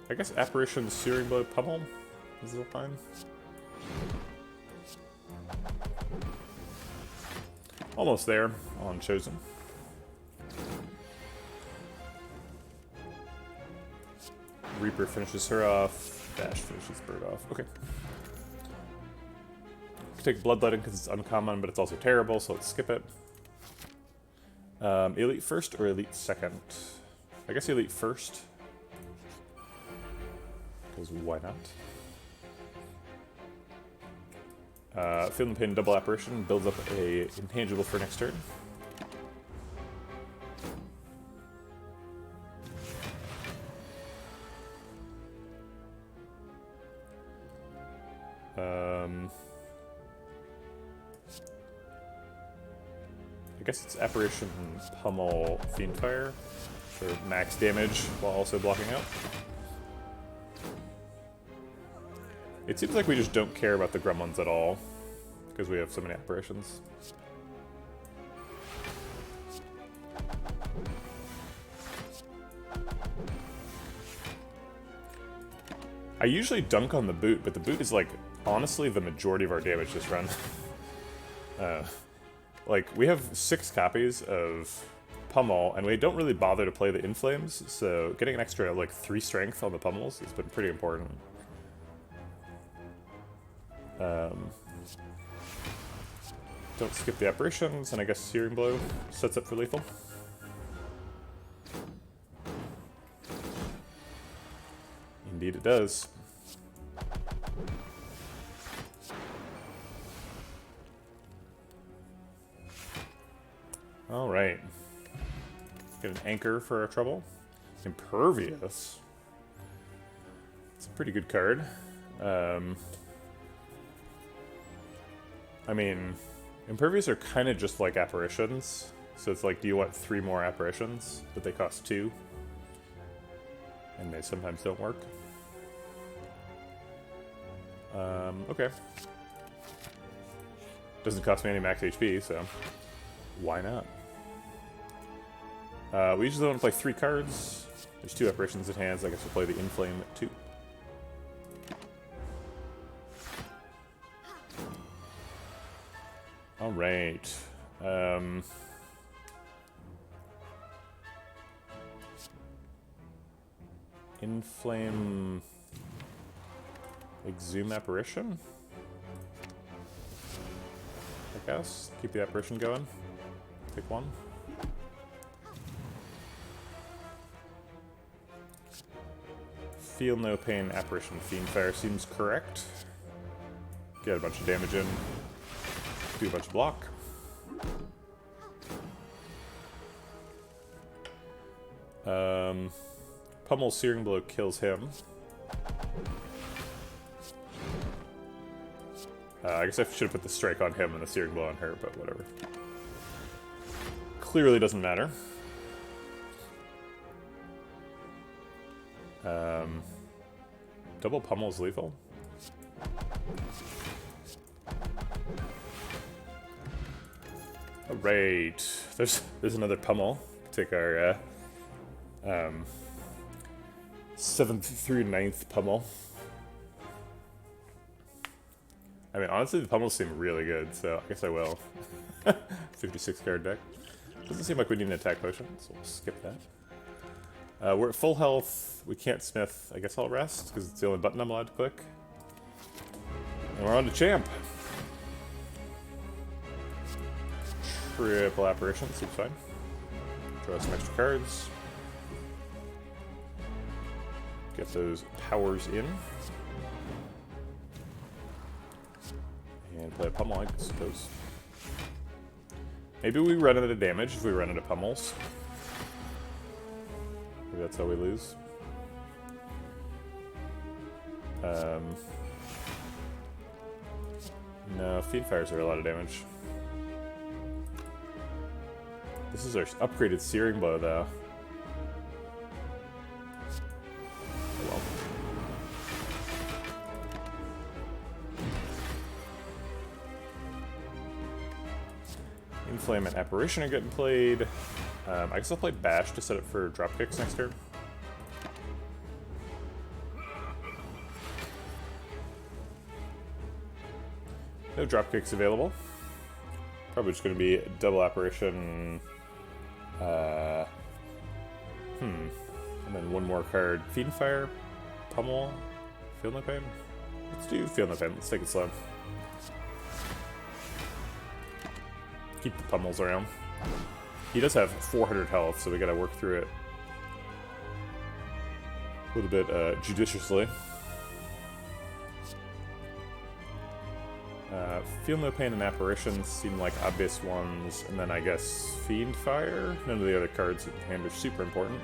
I guess Apparition, Searing Blow, Pummel is that fine? Almost there on Chosen. Reaper finishes her off. Dash finishes Bird off. Okay. Take Bloodletting because it's uncommon, but it's also terrible, so let's skip it. Elite first or Elite second? I guess Elite first. Because why not? Feel the Pain, double apparition, builds up a intangible for next turn. I guess it's Apparition, Pummel, Fiendfire for max damage while also blocking out. It seems like we just don't care about the Gremlins at all, because we have so many apparitions. I usually dunk on the boot, but the boot is like, honestly, the majority of our damage this run. Like, we have 6 copies of Pummel, and we don't really bother to play the Inflames, so getting an extra, like, 3 strength on the Pummels has been pretty important. Don't skip the apparitions, and I guess Searing Blow sets up for lethal. Alright, Indeed it does. Alright. Get an anchor for our trouble. Impervious. It's a pretty good card. I mean, Impervious are kind of just like apparitions. So it's like, do you want 3 more apparitions? But they cost 2. And they sometimes don't work. Okay. Doesn't cost me any max HP, so why not? We usually want to play 3 cards. There's 2 apparitions in hands. I guess we'll play the Inflame 2. Alright. Inflame... Exhume Apparition? I guess. Keep the apparition going. Pick one. Feel no pain, apparition, Fiendfire seems correct. Get a bunch of damage in. Do a bunch of block. Pummel Searing Blow kills him. I guess I should have put the strike on him and the Searing Blow on her, but whatever. Clearly doesn't matter. Double Pummel's lethal. Alright. There's another Pummel. Take our 7th through 9th Pummel. I mean, honestly, the Pummels seem really good, so I guess I will. 56 card deck. Doesn't seem like we need an attack potion, so we'll skip that. We're at full health. We can't smith. I guess I'll rest, because it's the only button I'm allowed to click. And we're on to Champ. Triple Apparition, seems fine. Draw some extra cards. Get those powers in. And play a Pummel, I suppose. Maybe we run out of damage if we run into Pummels. Maybe that's how we lose. No, Fiendfires are a lot of damage. This is our upgraded Searing Blow, though. Oh well. Inflame and Apparition are getting played. I guess I'll play Bash to set up for dropkicks next turn. No dropkicks available. Probably just going to be double Apparition. And then one more card. Fiendfire, Pummel, Feel No Pain. Let's do Feel No Pain. Let's take it slow. Keep the Pummels around. He does have 400 health, so we gotta work through it a little bit judiciously. Feel No Pain and Apparitions seem like obvious ones, and then I guess Fiendfire. None of the other cards in hand are super important.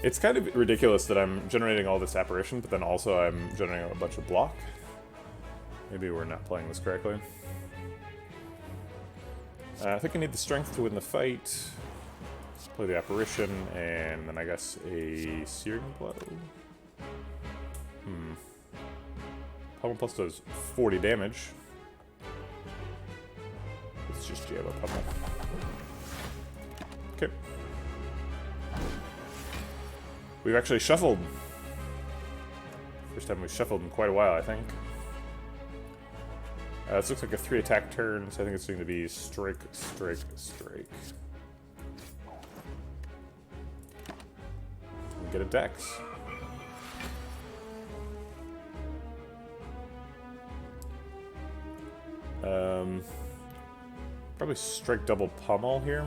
It's kind of ridiculous that I'm generating all this Apparition, but then also I'm generating a bunch of block. Maybe we're not playing this correctly. I think I need the strength to win the fight. Play the Apparition, and then I guess a Searing Blow. Pummel Plus does 40 damage. Let's just jab a Pummel. Okay. We've actually shuffled. First time we've shuffled in quite a while, I think. This looks like a 3 attack turn, so I think it's going to be strike, strike, strike. Get a Dex. Probably strike double pummel here.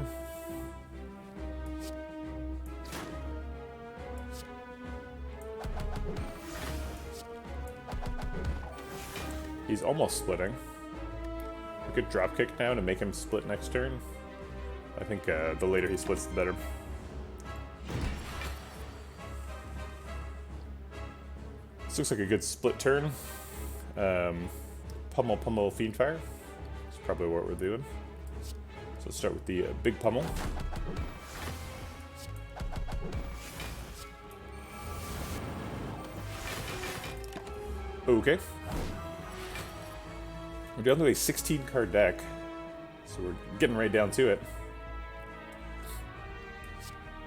He's almost splitting. We could drop kick now to make him split next turn. I think the later he splits, the better. This looks like a good split turn. Pummel, Fiendfire. That's probably what we're doing. So let's start with the big pummel. Okay. We're down to a 16-card deck, so we're getting right down to it.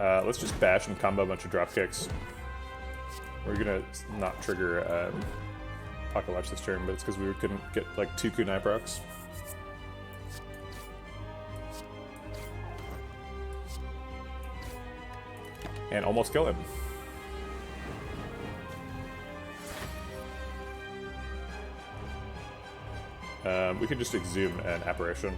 Let's just bash and combo a bunch of drop kicks. We're gonna not trigger Pocket Watch this turn, but it's because we couldn't get like 2 kunai procs. And almost kill him. We can just exhume an apparition.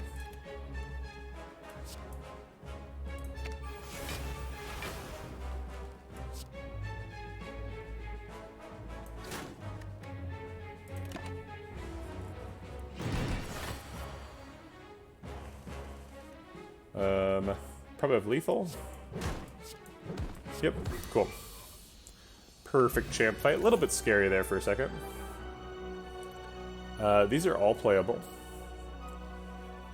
Probably have lethal. Yep, cool. Perfect champ fight. A little bit scary there for a second. These are all playable.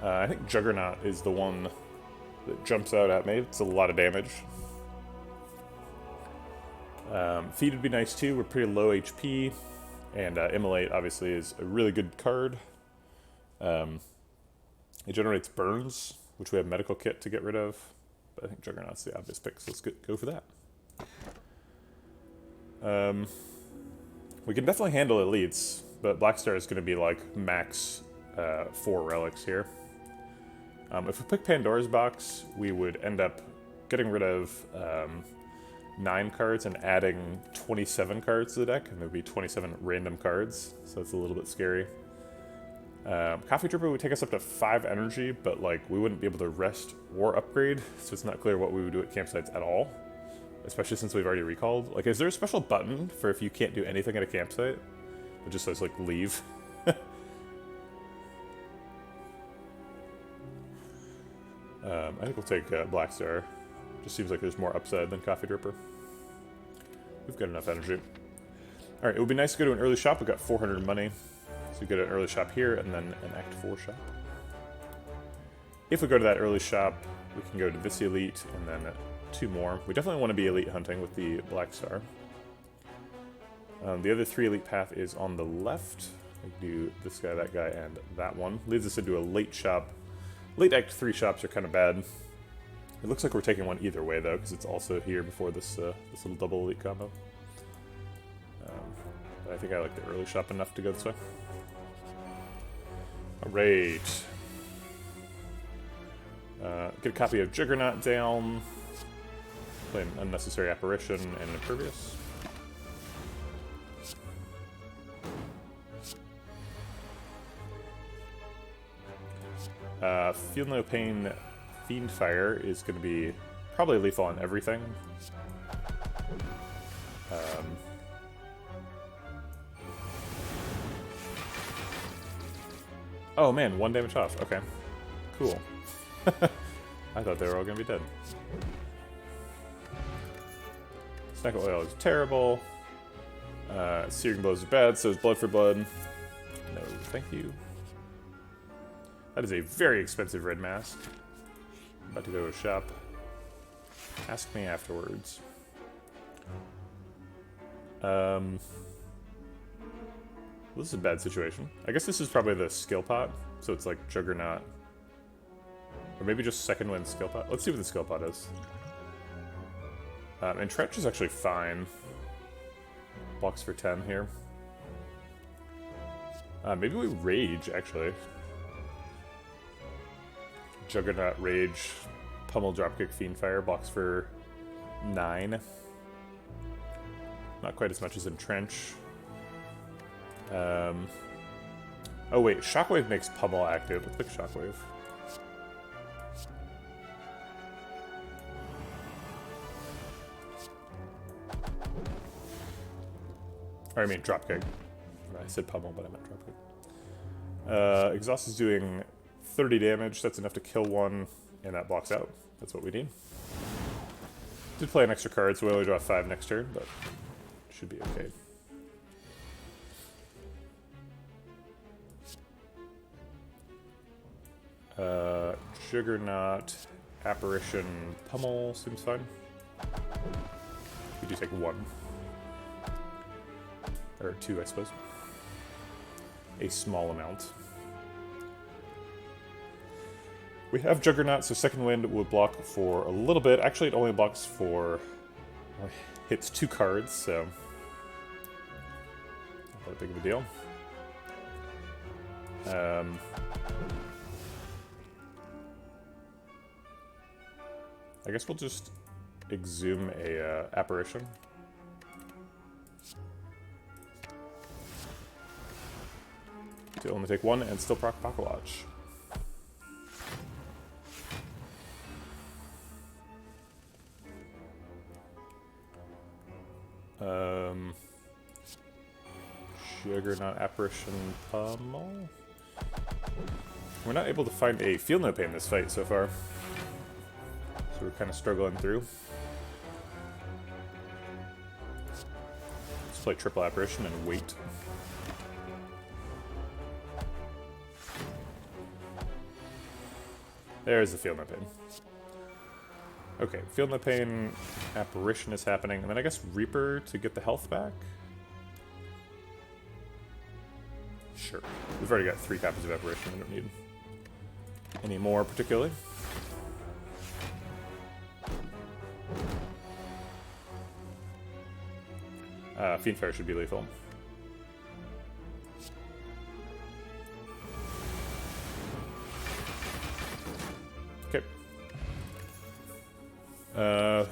I think Juggernaut is the one that jumps out at me. It's a lot of damage. Feed would be nice too. We're pretty low HP. And Immolate obviously is a really good card. It generates burns, which we have medical kit to get rid of. But I think Juggernaut's the obvious pick, so let's go for that. We can definitely handle elites, but Blackstar is going to be like max 4 relics here. If we pick Pandora's Box, we would end up getting rid of 9 cards and adding 27 cards to the deck, and there would be 27 random cards, so that's a little bit scary. Coffee Dripper would take us up to 5 energy, but like we wouldn't be able to rest or upgrade, so it's not clear what we would do at campsites at all, especially since we've already recalled. Like, is there a special button for if you can't do anything at a campsite? It just says like leave. I think we'll take Blackstar. Just seems like there's more upside than Coffee Dripper. We've got enough energy. Alright, it would be nice to go to an early shop. We've got 400 money. So we go to an early shop here, and then an Act 4 shop. If we go to that early shop, we can go to this elite, and then 2 more. We definitely want to be elite hunting with the Blackstar. The other 3 elite path is on the left. We can do this guy, that guy, and that one. Leads us into a late shop. Late Act 3 shops are kind of bad. It looks like we're taking one either way, though, because it's also here before this this little double elite combo. But I think I like the early shop enough to go this way. Alright. Get a copy of Juggernaut down. Play an Unnecessary Apparition and Impervious. Feel No Pain Fiendfire is going to be probably lethal on everything. Oh man, 1 damage off. Okay. Cool. I thought they were all going to be dead. Snack of Oil is terrible. Searing Blows is bad, so is Blood for Blood. No, thank you. That is a very expensive red mask. I'm about to go to a shop. Ask me afterwards. This is a bad situation. I guess this is probably the skill pot, so it's like Juggernaut. Or maybe just second wind skill pot. Let's see what the skill pot is. Entrench is actually fine. Blocks for 10 here. Maybe we Rage, actually. Juggernaut, Rage, Pummel, Dropkick, Fiendfire, blocks for 9. Not quite as much as Entrench. Oh wait, Shockwave makes Pummel active. Let's pick Shockwave. Or I mean dropkick. I said pummel, but I meant dropkick. Exhaust is doing 30 damage. That's enough to kill one, and that blocks out. That's what we need. Did play an extra card, so we only draw 5 next turn, but should be okay. Juggernaut, Apparition, Pummel seems fine. We do take 1. Or 2, I suppose. A small amount. We have Juggernaut, so Second Wind would block for a little bit. Actually, it only blocks for... hits 2 cards, so... not that big of a deal. I guess we'll just exhume a Apparition. To only take 1 and still proc Pocket Watch. Juggernaut, Apparition, Pummel. We're not able to find a Feel No Pain in this fight so far. So we're kind of struggling through. Let's play triple Apparition and wait. There's the Feel No Pain. Okay, Feel No Pain, Apparition is happening, and then I guess Reaper to get the health back? Sure. We've already got 3 copies of Apparition, we don't need any more particularly. Fiendfire should be lethal. Okay.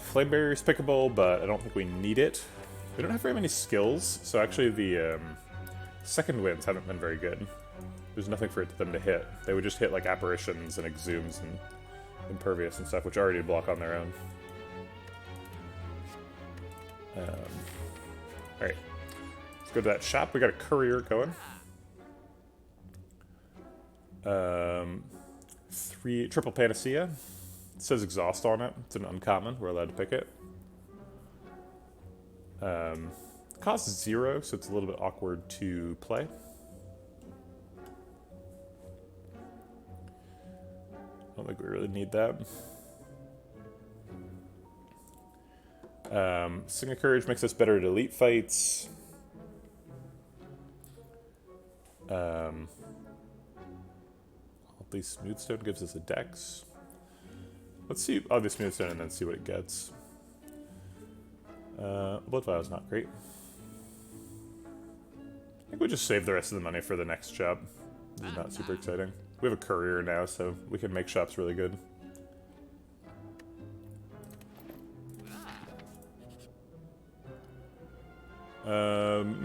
Flame Barrier is pickable, but I don't think we need it. We don't have very many skills, so actually the Second Winds haven't been very good. There's nothing for them to hit. They would just hit like Apparitions and Exhumes and Impervious and stuff, which already block on their own. Alright. Let's go to that shop. We got a courier going. 3 triple Panacea. It says exhaust on it. It's an uncommon. We're allowed to pick it. Cost is 0, so it's a little bit awkward to play. I don't think we really need that. Sing of Courage makes us better at elite fights. The Smoothstone gives us a dex. Let's see the Smoothstone and then see what it gets. Blood Vial is not great. I think we'll just save the rest of the money for the next shop. This is not super exciting. We have a courier now, so we can make shops really good.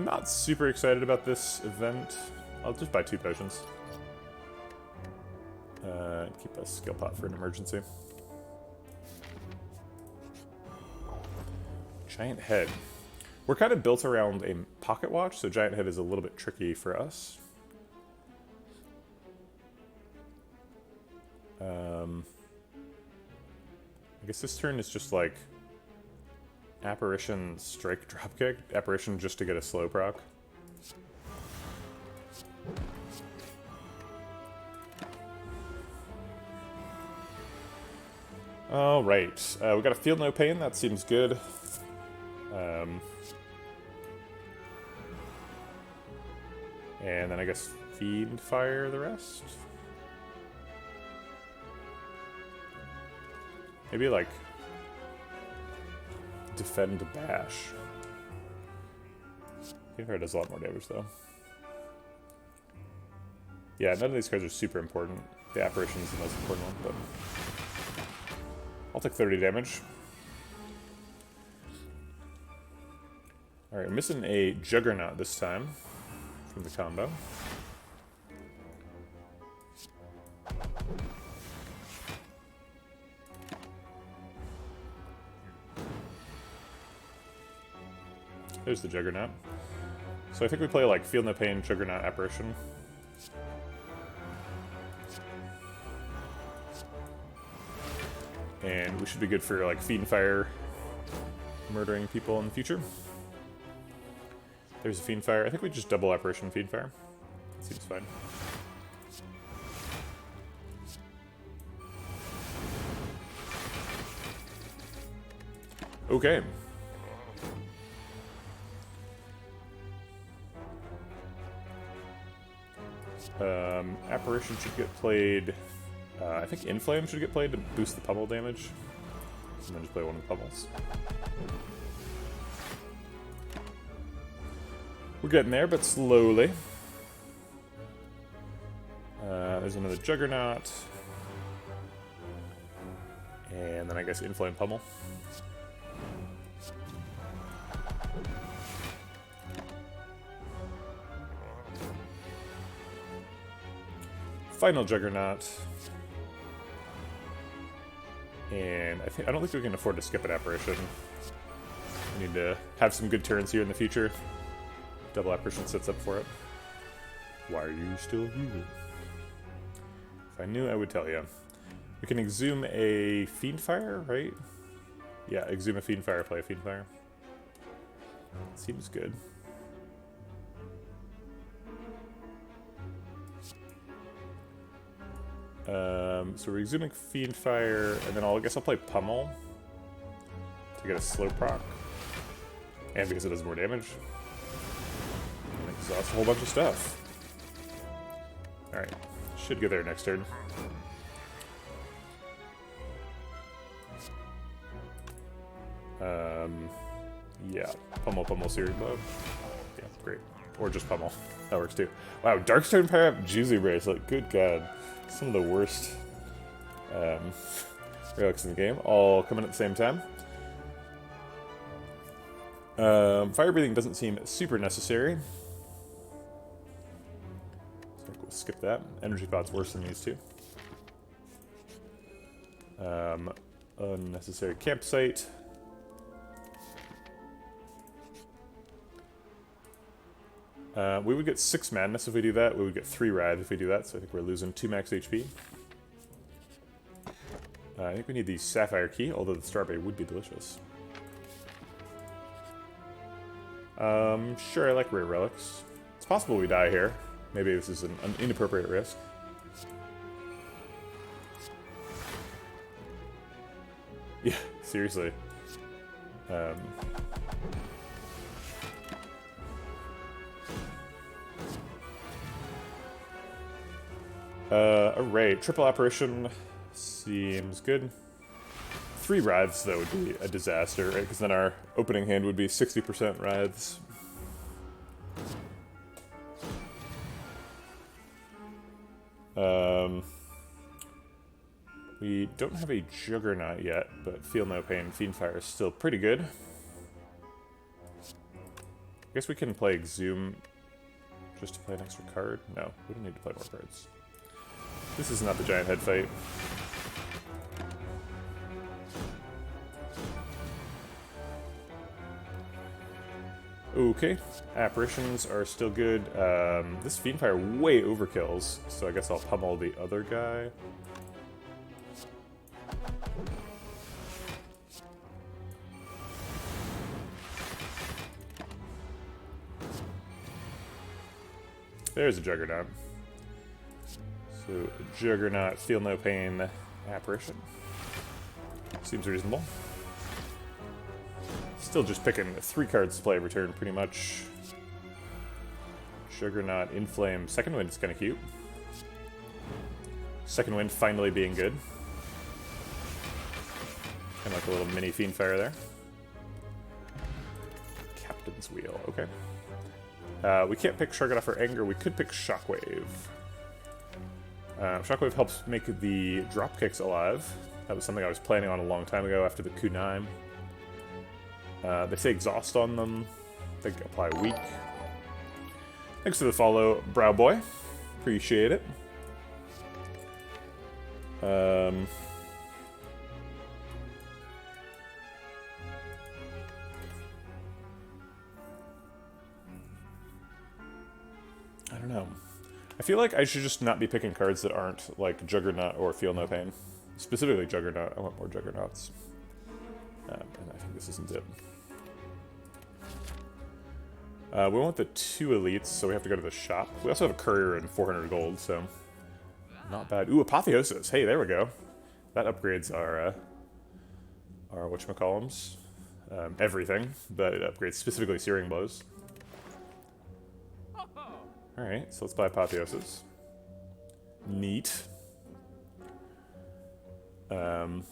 Not super excited about this event. I'll just buy 2 potions. Keep a skill pot for an emergency. Giant Head. We're kind of built around a pocket watch, so Giant Head is a little bit tricky for us. I guess this turn is just like Apparition, Strike, Dropkick. Apparition just to get a slow proc. Alright, we got a Feel No Pain, that seems good. And then I guess Fiendfire the rest? Maybe like Defend Bash. Fiendfire does a lot more damage though. Yeah, none of these cards are super important. The Apparition is the most important one, but I'll take 30 damage. Alright, we're missing a Juggernaut this time from the combo. There's the Juggernaut. So I think we play like Feel No Pain, Juggernaut, Apparition. And we should be good for like Fiendfire murdering people in the future. There's a Fiendfire. I think we just double Apparition Fiendfire. Seems fine. Okay. Apparition should get played. I think Inflame should get played to boost the pummel damage. And then just play one of the pummels. We're getting there, but slowly. There's another Juggernaut. And then I guess Inflame Pummel. Final Juggernaut. And I don't think we can afford to skip an Apparition. We need to have some good turns here in the future. Double Apparition sets up for it. Why are you still here? If I knew, I would tell you. We can exhume a Fiendfire, right? Yeah, exhume a Fiendfire, play a Fiendfire. Seems good. So we're exhuming Fiendfire, and then I guess I'll play Pummel to get a slow proc. And because it does more damage. And exhaust a whole bunch of stuff. Alright, should get there next turn. Yeah, Pummel, Searing Blow. Yeah, great. Or just Pummel. That works too. Wow, Darkstone power up Juicy Bracelet. Good god. Some of the worst relics in the game, all coming at the same time. Fire breathing doesn't seem super necessary. So I think we'll skip that. Energy pot's worse than these two. Unnecessary campsite. We would get 6 Madness if we do that. We would get 3 Wrath if we do that, so I think we're losing 2 max HP. I think we need the Sapphire Key, although the Strawberry would be delicious. Sure, I like Rare Relics. It's possible we die here. Maybe this is an inappropriate risk. Yeah, seriously. Array. Triple Apparition seems good. 3 Wraths, though, would be a disaster, right? Because then our opening hand would be 60% Wraths. We don't have a Juggernaut yet, but Feel No Pain Fiendfire is still pretty good. I guess we can play Exhume just to play an extra card. No, we don't need to play more cards. This is not the giant head fight. Okay, Apparitions are still good. This Fiendfire way overkills, so I guess I'll pummel the other guy. There's a Juggernaut. So, Juggernaut, Feel No Pain, Apparition. Seems reasonable. Still just picking 3 cards to play every turn, pretty much. Juggernaut, Inflame, Second Wind is kind of cute. Second Wind finally being good. Kind of like a little mini Fiendfire there. Captain's Wheel, okay. We can't pick Juggernaut for Anger, we could pick Shockwave. Shockwave helps make the dropkicks alive. That was something I was planning on a long time ago after the Kunai. They say exhaust on them. I think apply weak. Thanks for the follow, Brow Boy. Appreciate it. I feel like I should just not be picking cards that aren't like Juggernaut or Feel No Pain. Specifically Juggernaut. I want more Juggernauts. And I think this isn't it. We want the 2 elites, so we have to go to the shop. We also have a courier and 400 gold, so not bad. Ooh, Apotheosis. Hey, there we go. That upgrades our whatchamacallums. Everything, but it upgrades specifically Searing Blows. Alright, so let's buy Apotheosis. Neat. So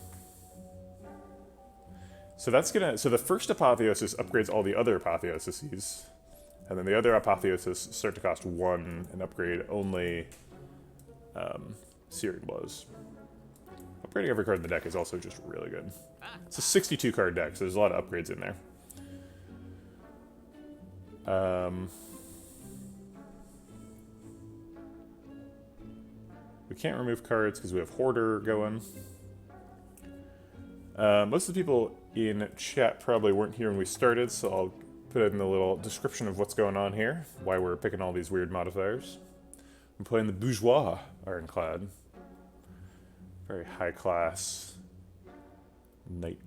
that's gonna... So the first Apotheosis upgrades all the other Apotheoses. And then the other Apotheosis start to cost 1 and upgrade only Searing Blows. Upgrading every card in the deck is also just really good. It's a 62 card deck, so there's a lot of upgrades in there. We can't remove cards because we have Hoarder going. Most of the people in chat probably weren't here when we started, so I'll put it in the little description of what's going on here, why we're picking all these weird modifiers. I'm playing the Bourgeoisie Ironclad. Very high class knight.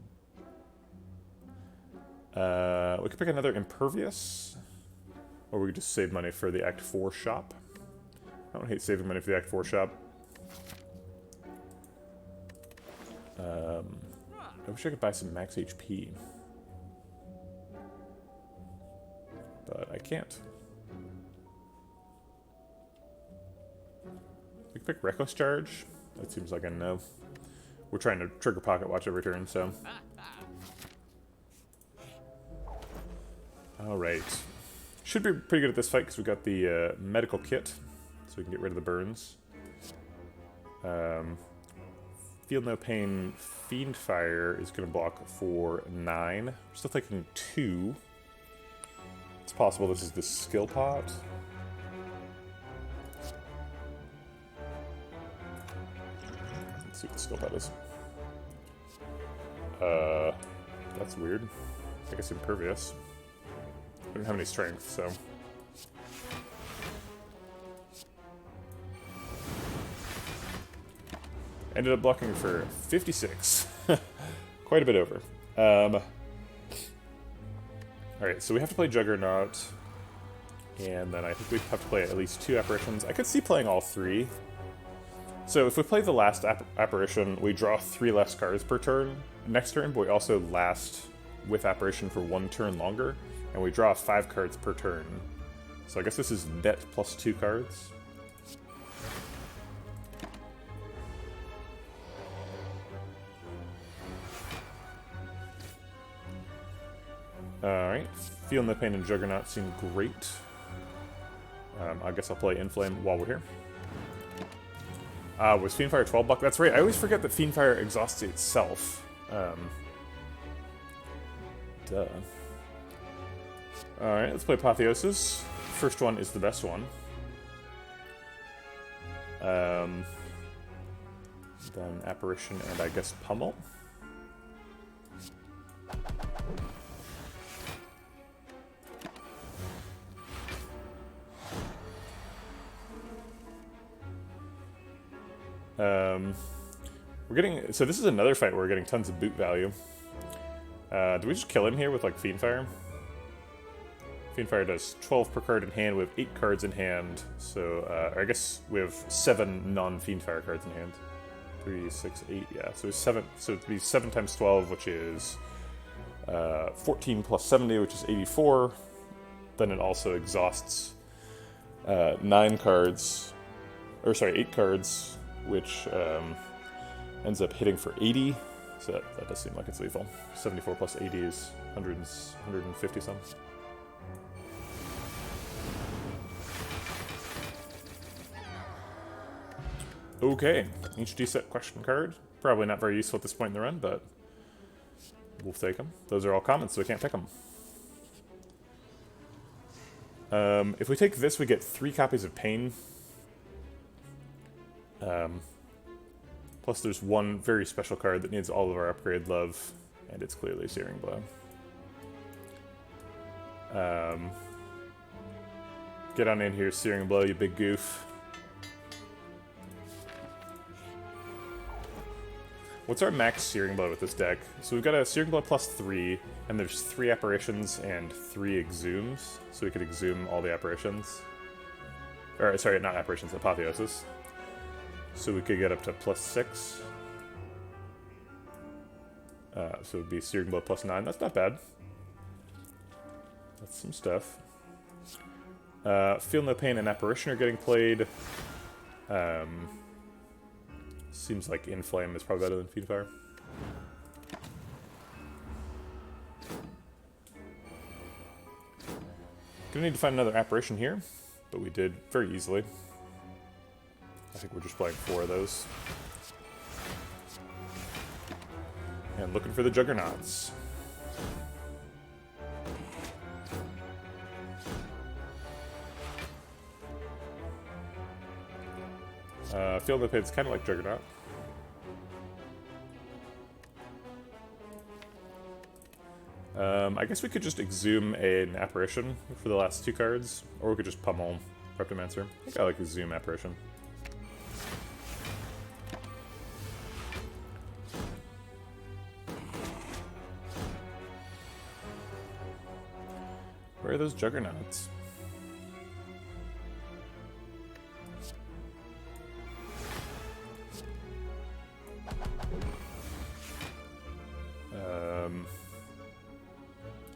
We could pick another Impervious, or we could just save money for the Act 4 shop. I don't hate saving money for the Act 4 shop. I wish I could buy some max HP. But I can't. We could pick Reckless Charge. That seems like a no. We're trying to trigger Pocket Watch every turn, so. Alright. Should be pretty good at this fight because we got the medical kit, so we can get rid of the burns. Feel No Pain Fiendfire is going to block for 9. We're still thinking 2. It's possible this is the skill pot. Let's see what the skill pot is. That's weird. I guess Impervious. I don't have any strength, so. Ended up blocking for 56. Quite a bit over. Alright, so we have to play Juggernaut. And then I think we have to play at least 2 apparitions. I could see playing all 3. So if we play the last apparition, we draw 3 less cards per turn next turn, but we also last with apparition for 1 turn longer. And we draw 5 cards per turn. So I guess this is net plus 2 cards. Alright, Feel No Pain and Juggernaut seem great. I guess I'll play Inflame while we're here. Was Fiendfire 12 block? That's right, I always forget that Fiendfire exhausts itself. Duh. Alright, let's play Apotheosis. First one is the best one. Then Apparition and I guess Pummel. We're getting, so this is another fight where we're getting tons of boot value. Do we just kill him here with like Fiendfire? Fiendfire does 12 per card in hand. We have 8 cards in hand, so I guess we have 7 non-Fiendfire cards in hand. 3, 6, 8, yeah. So 7. So it'd be 7 times 12, which is 14 plus 70, which is 84. Then it also exhausts 9 cards, or sorry, 8 cards, which ends up hitting for 80. So that does seem like it's lethal. 74 plus 80 is 150 some. Okay, HD set question card. Probably not very useful at this point in the run, but we'll take them. Those are all commons, so we can't pick them. If we take this, we get 3 copies of Pain. Plus there's one very special card that needs all of our upgrade love, and it's clearly Searing Blow. Get on in here, Searing Blow, you big goof. What's our max Searing Blow with this deck? So we've got a Searing Blow +3, and there's 3 apparitions and 3 exhumes. So we could exhume all the apparitions. Or, sorry, not apparitions, apotheosis. So we could get up to +6. So it would be Searing Blow +9. That's not bad. That's some stuff. Feel No Pain and Apparition are getting played. Seems like Inflame is probably better than Fiendfire. Gonna need to find another Apparition here, but we did very easily. I think we're just playing 4 of those. And looking for the Juggernauts. Feel the Pain's kind of like Juggernaut. I guess we could just exhume an Apparition for the last 2 cards, or we could just pummel Reptomancer. I think I like exhume Apparition. Where are those Juggernauts?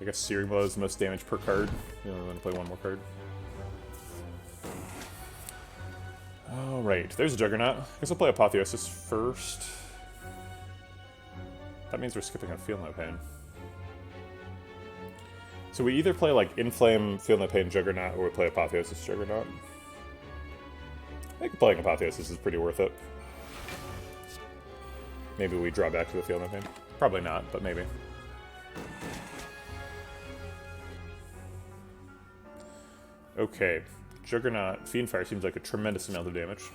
I guess Searing Blow is the most damage per card. You only want to play 1 more card. Alright, there's a Juggernaut. I guess I'll play Apotheosis first. That means we're skipping on Feel No Pain. So we either play like Inflame, Feel No Pain, Juggernaut, or we play Apotheosis, Juggernaut. I think playing Apotheosis is pretty worth it. Maybe we draw back to the Feel No Pain. Probably not, but maybe. Okay, Juggernaut, Fiendfire seems like a tremendous amount of damage.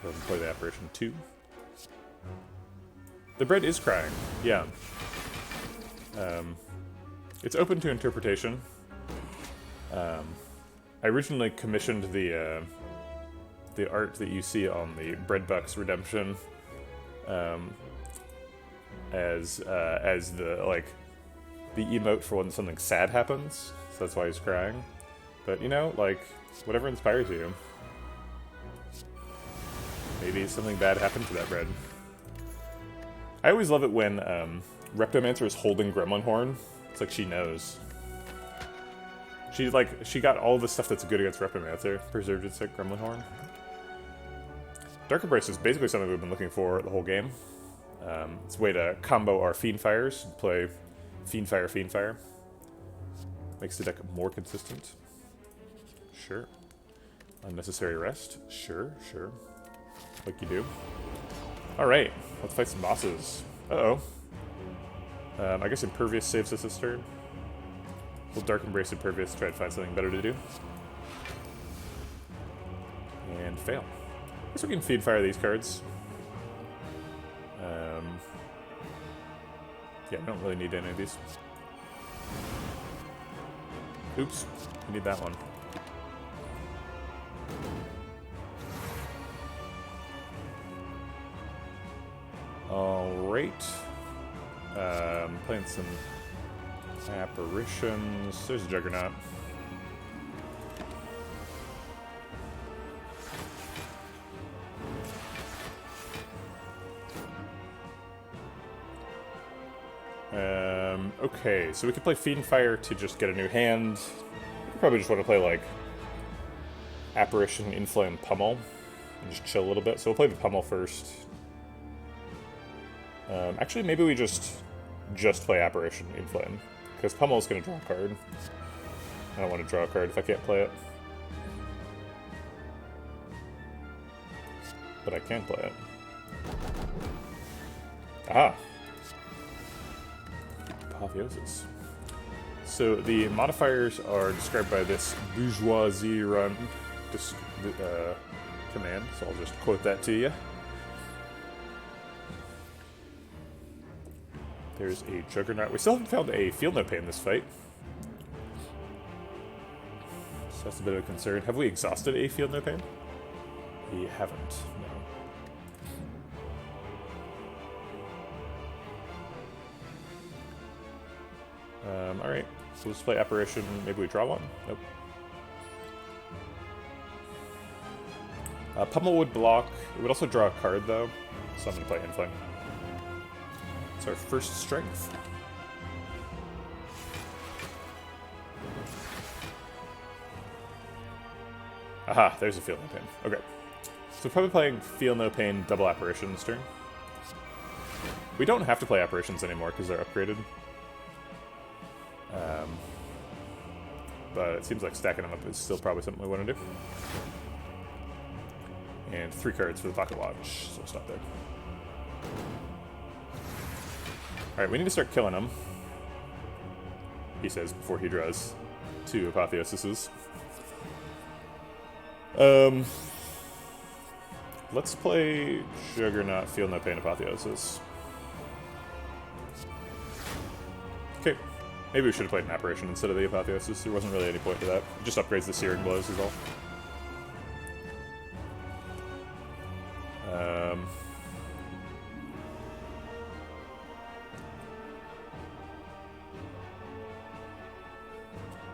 Go ahead and play the Apparition 2. The bread is crying, yeah. It's open to interpretation. I originally commissioned the art that you see on the Breadbucks Redemption as the the emote for when something sad happens. So that's why he's crying. But you know, like, whatever inspires you. Maybe something bad happened to that bread. I always love it when Reptomancer is holding Gremlin Horn. It's like she knows. She got all the stuff that's good against Reptomancer. Preserved its Gremlin Horn. Dark Embrace is basically something we've been looking for the whole game. It's a way to combo our Fiendfires, play Fiendfire, Fiendfire. Makes the deck more consistent. Sure. Unnecessary rest. Sure, sure. Like you do. Alright, let's fight some bosses. Uh-oh. I guess Impervious saves us this turn. We'll Dark Embrace Impervious, try to find something better to do. And fail. I guess we can Fiendfire these cards. Yeah, I don't really need any of these. Oops, we need that one. Alright. Playing some apparitions. There's a Juggernaut. Okay, so we could play Fiendfire to just get a new hand. We probably just want to play, like, Apparition, Inflame, Pummel, and just chill a little bit. So we'll play the Pummel first. Actually, maybe we just play Apparition, Inflame, because Pummel's going to draw a card. I don't want to draw a card if I can't play it. But I can play it. Aha! Apotheosis. So the modifiers are described by this Bourgeoisie run command, so I'll just quote that to you. There's a Juggernaut. We still haven't found a Feel No Pain in this fight. So that's a bit of a concern. Have we exhausted a Feel No Pain? We haven't, no. Alright, so let's play Apparition. Maybe we draw one? Nope. Pummel would block. It would also draw a card, though. So I'm going to play Inflame. It's our first strength. Aha, there's a Feel No Pain. Okay. So probably playing Feel No Pain, double Apparition this turn. We don't have to play Apparitions anymore because they're upgraded. But it seems like stacking them up is still probably something we want to do. And 3 cards for the Pocket Watch, so we'll stop there. Alright, we need to start killing him. He says before he draws 2 Apotheosises. Let's play Juggernaut, Feel No Pain, Apotheosis. Okay. Maybe we should have played an Apparition instead of the Apotheosis. There wasn't really any point to that. It just upgrades the Searing Blows is all.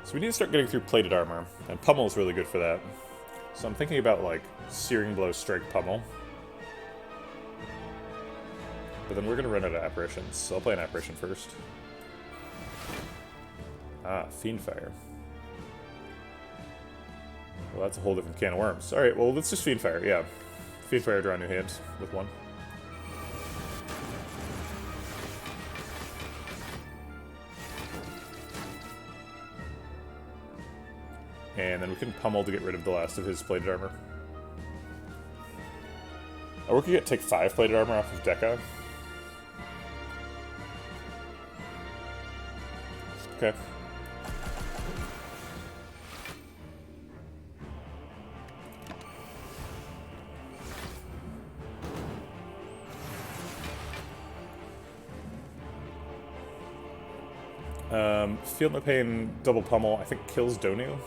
So we need to start getting through Plated Armor, and Pummel is really good for that. So I'm thinking about, like, Searing Blow, Strike, Pummel. But then we're going to run out of Apparitions, so I'll play an Apparition first. Ah, Fiendfire. Well, that's a whole different can of worms. Alright, well, let's just Fiendfire, yeah. Fiendfire, draw a new hand with 1. And then we can Pummel to get rid of the last of his Plated Armor. Or we could take 5 Plated Armor off of Deca. Okay. Feel No Pain, double Pummel, I think kills Donu.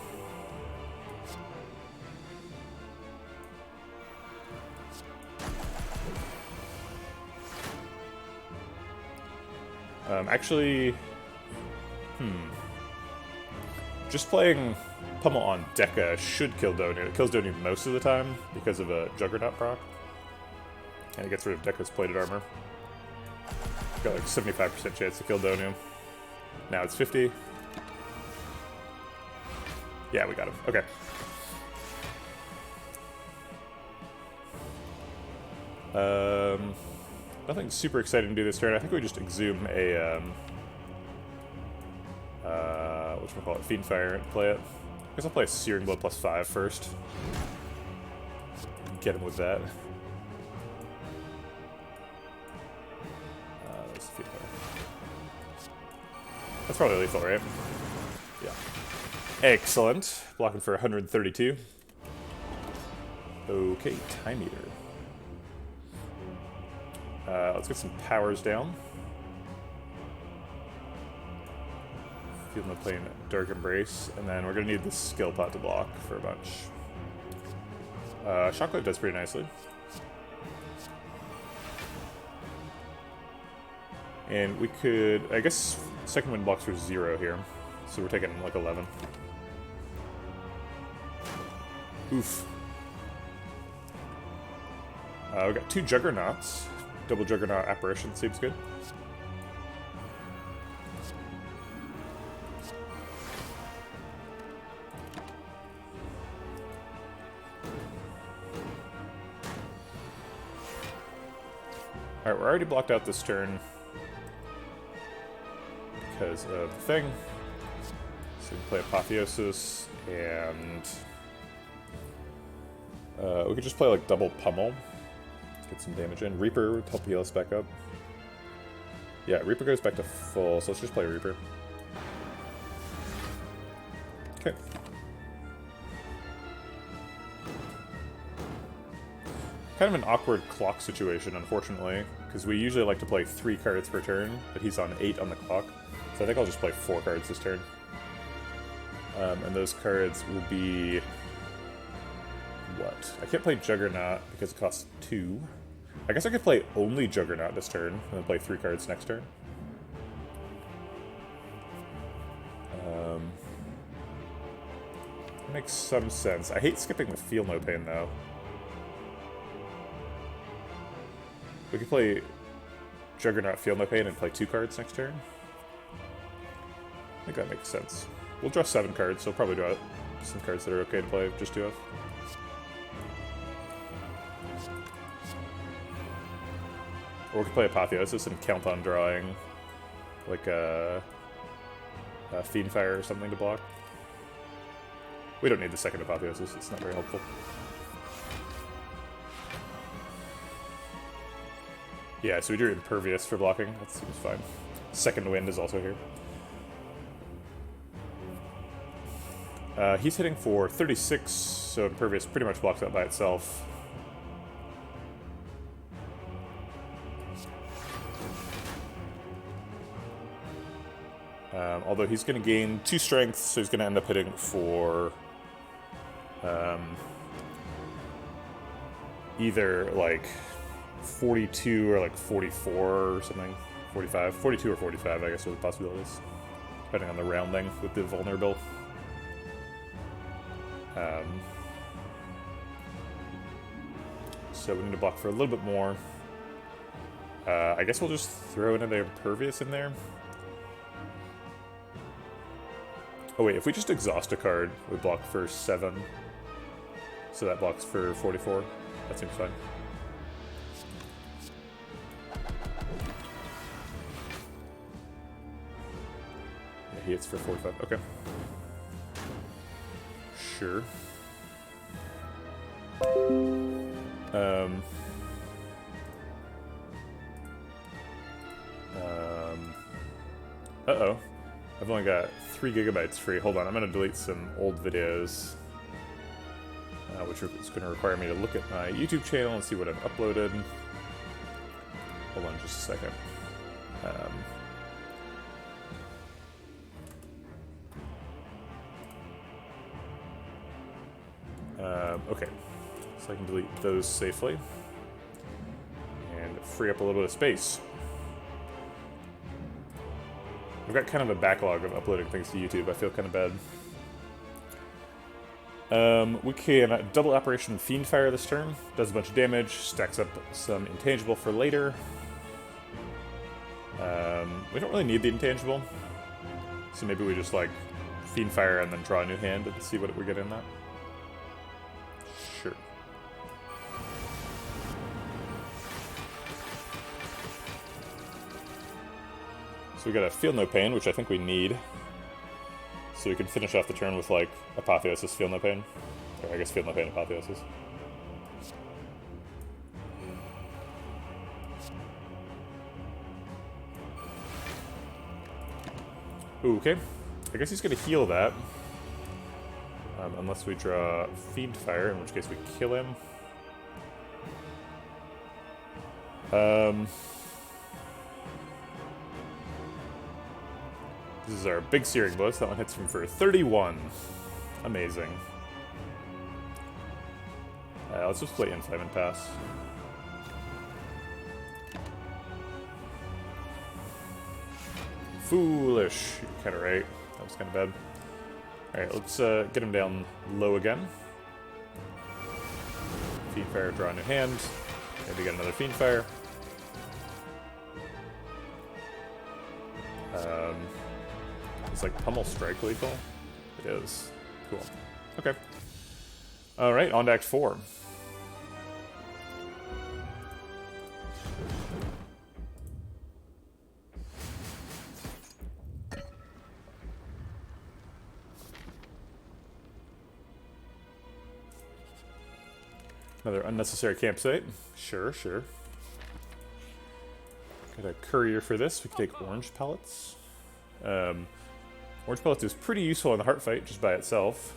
Actually, just playing Pummel on Deca should kill Donu. It kills Donu most of the time because of a Juggernaut proc. And it gets rid of Deca's Plated Armor. Got like 75% chance to kill Donu. Now it's 50. Yeah, we got him. Okay. Nothing super exciting to do this turn. I think we just exhume a, whatchamacallit, Fiendfire and play it. I guess I'll play a Searing Blow +5 first. Get him with that. That's the Fiendfire. That's probably lethal, right? Yeah. Excellent. Blocking for 132. Okay, Time Eater. Let's get some powers down. Feel No Pain, Dark Embrace, and then we're going to need the skill pot to block for a bunch. Shockwave does pretty nicely. And we could, I guess, second wind blocks for 0 here, so we're taking like 11. Oof. We got 2 Juggernauts. Double Juggernaut Apparition seems good. Alright, we're already blocked out this turn because of the thing. So we can play Apotheosis, and we could just play like double Pummel. Get some damage in. Reaper would help heal us back up. Yeah, Reaper goes back to full, so let's just play Reaper. Okay. Kind of an awkward clock situation, unfortunately, because we usually like to play 3 cards per turn, but he's on 8 on the clock. So I think I'll just play 4 cards this turn. And those cards will be... what? I can't play Juggernaut because it costs 2. I guess I could play only Juggernaut this turn, and then play 3 cards next turn. Makes some sense. I hate skipping the Feel No Pain, though. We could play Juggernaut Feel No Pain and play 2 cards next turn. I think that makes sense. We'll draw 7 cards, so we'll probably draw some cards that are okay to play just 2 of. Or we could play Apotheosis and count on drawing like a Fiendfire or something to block. We don't need the second Apotheosis, it's not very helpful. Yeah, so we drew Impervious for blocking, that seems fine. Second Wind is also here. He's hitting for 36, so Impervious pretty much blocks that by itself. Although he's going to gain 2 strength, so he's going to end up hitting for either like 42 or like 44 or something. 45. 42 or 45, I guess, are the possibilities. Depending on the rounding with the vulnerable. So we need to block for a little bit more. I guess we'll just throw another Impervious in there. Oh wait, if we just exhaust a card, we block for 7. So that blocks for 44. That seems fine. Yeah, he hits for 45. Okay. Sure. Uh-oh. I've only got 3 gigabytes free. Hold on, I'm going to delete some old videos, which is going to require me to look at my YouTube channel and see what I've uploaded. Hold on just a second. Okay, so I can delete those safely and free up a little bit of space. I've got kind of a backlog of uploading things to YouTube. I feel kind of bad. We can double Operation Fiendfire this turn. Does a bunch of damage, stacks up some intangible for later. We don't really need the intangible. So maybe we just like Fiendfire and then draw a new hand and see what we get in that. Sure. So we got a Feel No Pain, which I think we need. So we can finish off the turn with, like, Apotheosis, Feel No Pain. Or I guess Feel No Pain, Apotheosis. Ooh, okay. I guess he's gonna heal that. Unless we draw Fiendfire, in which case we kill him. This is our big Searing Blow, so that one hits him for 31. Amazing. Let's just play Inflame and pass. Foolish. You're kind of right. That was kind of bad. Alright, let's get him down low again. Fiendfire, draw a new hand. Maybe get another Fiendfire. It's like Pummel Strike lethal? It is. Cool. Okay. Alright, on to Act 4. Another unnecessary campsite. Sure, sure. Got a courier for this. We can take orange pellets. Orange pellets is pretty useful in the heart fight just by itself.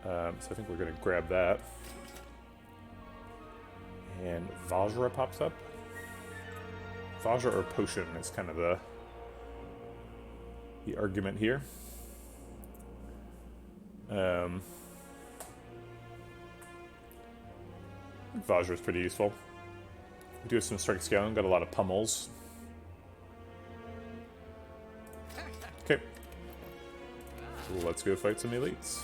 So I think we're going to grab that. And Vajra pops up. Vajra or Potion is kind of the argument here. Vajra is pretty useful. We do have some strength scaling, got a lot of pummels. Okay. let's go fight some elites.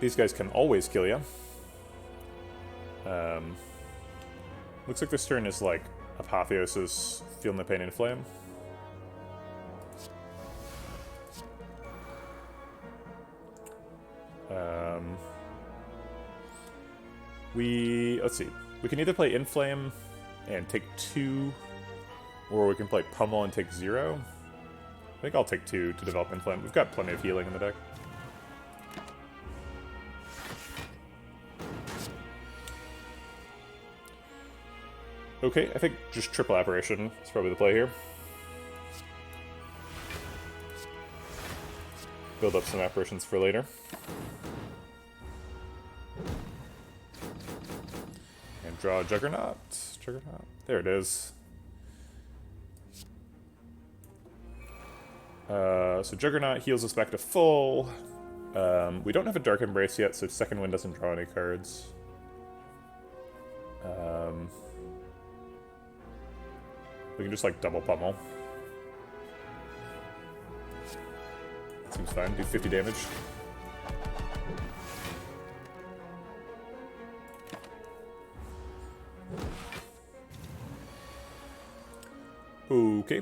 These guys can always kill you. Looks like this turn is like Apotheosis, Feel No Pain, Inflame. Let's see. We can either play Inflame and take 2, or we can play Pummel and take 0. I think I'll take 2 to develop Inflame. We've got plenty of healing in the deck. Okay, I think just triple Apparition is probably the play here. Build up some Apparitions for later. And draw a Juggernaut. Juggernaut. There it is. So Juggernaut heals us back to full. We don't have a Dark Embrace yet, so Second Wind doesn't draw any cards. We can just like double pummel. Seems fine. Do 50 damage. Okay.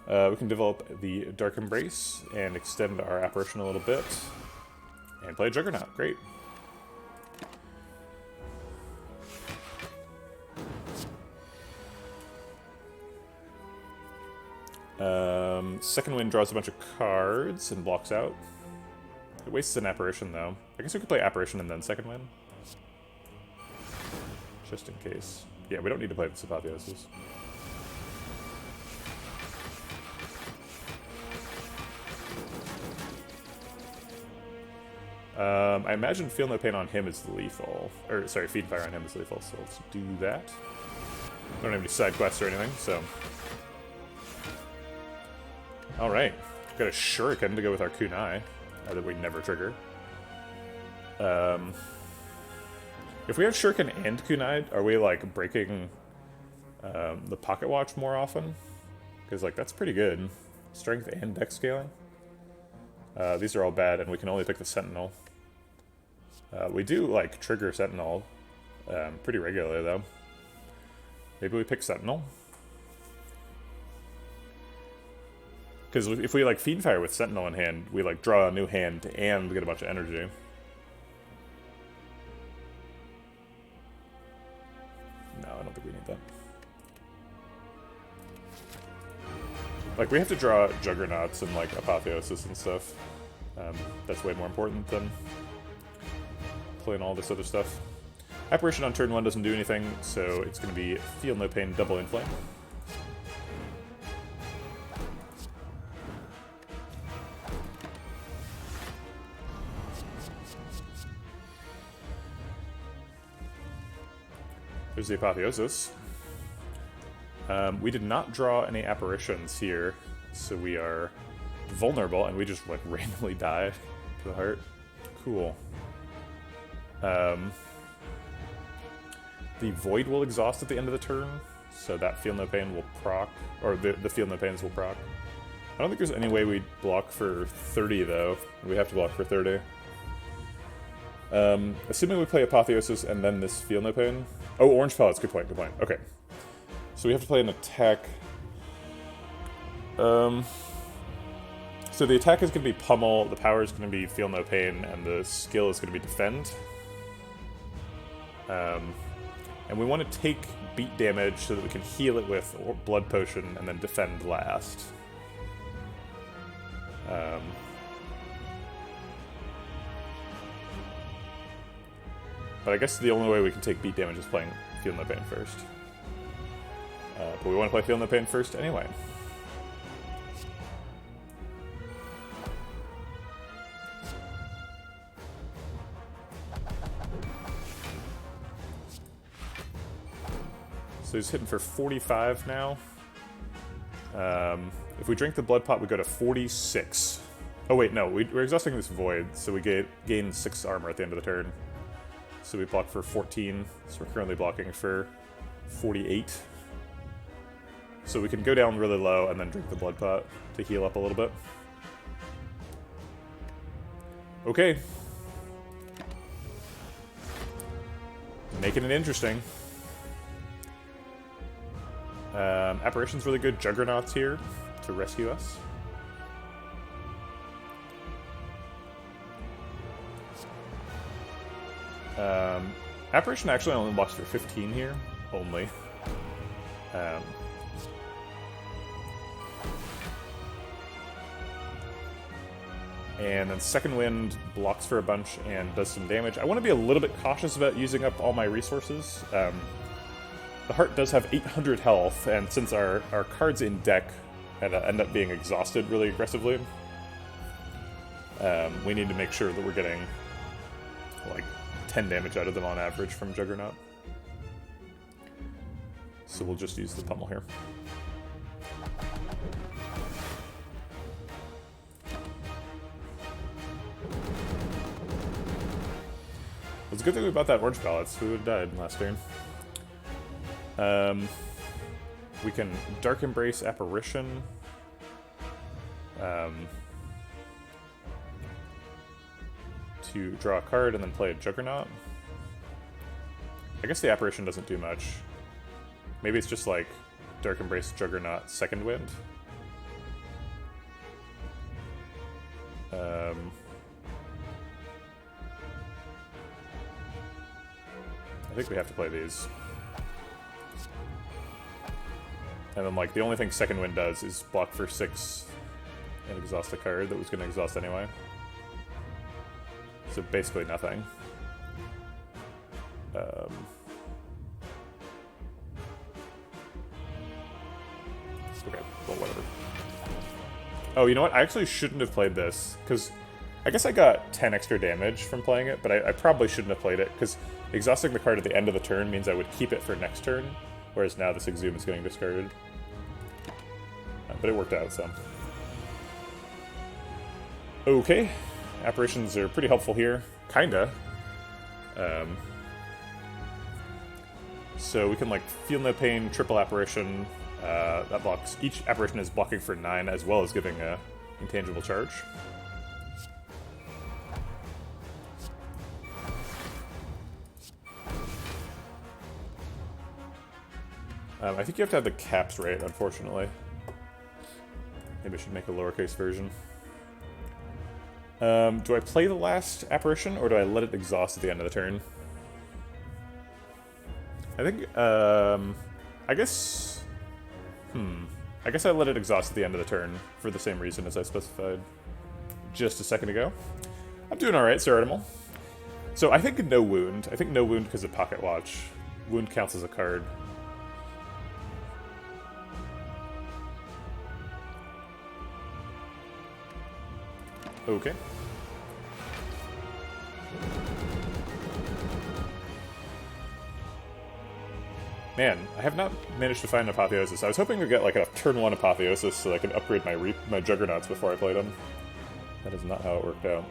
We can develop the Dark Embrace and extend our Apparition a little bit. And play Juggernaut. Great. Second Wind draws a bunch of cards and blocks out. It wastes an Apparition, though. I guess we could play Apparition and then Second Wind. Just in case. Yeah, we don't need to play this Apotheosis. I imagine Feel No Pain on him is lethal. Or, sorry, Fiendfire on him is lethal, so let's do that. Don't have any side quests or anything, so... Alright. Got a Shuriken to go with our Kunai, that we never trigger. If we have Shuriken and Kunai, are we, like, breaking the Pocket Watch more often? Because, like, that's pretty good. Strength and Dex scaling. These are all bad, and we can only pick the Sentinel. We do, like, trigger Sentinel pretty regularly, though. Maybe we pick Sentinel? Because if we, like, Fiendfire with Sentinel in hand, we, like, draw a new hand and get a bunch of energy. No, I don't think we need that. Like, we have to draw Juggernauts and, like, Apotheosis and stuff. That's way more important than playing all this other stuff. Apparition on turn 1 doesn't do anything, so it's going to be Feel No Pain, double Inflame. There's the Apotheosis. We did not draw any Apparitions here, so we are vulnerable, and we just, like, randomly die to the heart. Cool. The Void will exhaust at the end of the turn, so that Feel No Pain will proc, or the Feel No Pains will proc. I don't think there's any way we block for 30, though. We have to block for 30. Assuming we play Apotheosis and then this Feel No Pain. Oh, Orange Pellets, good point, good point. Okay. So we have to play an attack. So the attack is going to be Pummel, the power is going to be Feel No Pain, and the skill is going to be Defend. And we want to take beat damage so that we can heal it with Blood Potion and then defend last. But I guess the only way we can take beat damage is playing Feel No Pain first. But we want to play Feel No Pain first anyway. So he's hitting for 45 now. If we drink the Blood Pot, we go to 46. Oh wait, no, we're exhausting this Void, so we gain 6 armor at the end of the turn. So we block for 14, so we're currently blocking for 48. So we can go down really low and then drink the blood pot to heal up a little bit. Okay. Making it interesting. Apparition's really good. Juggernaut's here to rescue us. Apparition actually only blocks for 15 here. Only. And then Second Wind blocks for a bunch and does some damage. I want to be a little bit cautious about using up all my resources. The Heart does have 800 health, and since our cards in deck end up being exhausted really aggressively, we need to make sure that we're getting like 10 damage out of them on average from Juggernaut. So we'll just use the pummel here. It's a good thing we bought that orange pallets. We would have died last turn. We can Dark Embrace Apparition. To draw a card and then play a Juggernaut. I guess the Apparition doesn't do much. Maybe it's just like Dark Embrace, Juggernaut, Second Wind. I think we have to play these. And then, like, the only thing Second Wind does is block for 6 and exhaust a card that was going to exhaust anyway. So basically nothing. Okay, well, whatever. Oh, you know what? I actually shouldn't have played this, because I guess I got 10 extra damage from playing it, but I probably shouldn't have played it, because exhausting the card at the end of the turn means I would keep it for next turn, whereas now this Exhume is getting discarded. But it worked out, so. Okay. Apparitions are pretty helpful here. Kinda. So we can, like, Feel No Pain, triple Apparition. That blocks. Each Apparition is blocking for 9, as well as giving a intangible charge. I think you have to have the caps right, unfortunately. Maybe I should make a lowercase version. Do I play the last Apparition, or do I let it exhaust at the end of the turn? I think, I guess... I guess I let it exhaust at the end of the turn, for the same reason as I specified just a second ago. I'm doing alright, Sir Artemal. So I think no wound. I think no wound because of Pocket Watch. Wound counts as a card. Okay. Man, I have not managed to find an Apotheosis. I was hoping to get like a turn 1 Apotheosis so I could upgrade my Juggernauts before I played them. That is not how it worked out.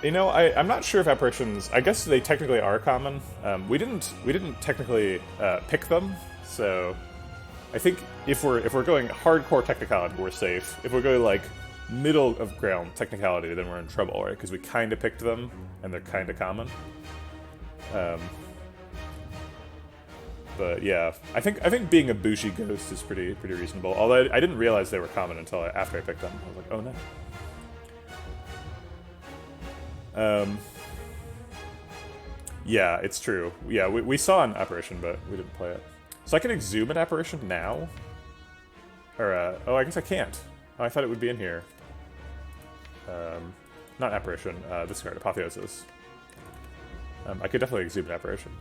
You know, I'm not sure if Apparitions... I guess they technically are common. We didn't technically pick them, so... I think if we're going hardcore technicality, we're safe. If we're going like middle of ground technicality, then we're in trouble, right? Because we kind of picked them, and they're kind of common. But yeah, I think being a Bushi Ghost is pretty reasonable. Although I didn't realize they were common until after I picked them. I was like, oh no. Yeah, it's true. Yeah, we saw an Apparition, but we didn't play it. So I can Exhume an Apparition now? Or, oh, I guess I can't. Oh, I thought it would be in here. Not Apparition, this card, Apotheosis. I could definitely Exhume an Apparition.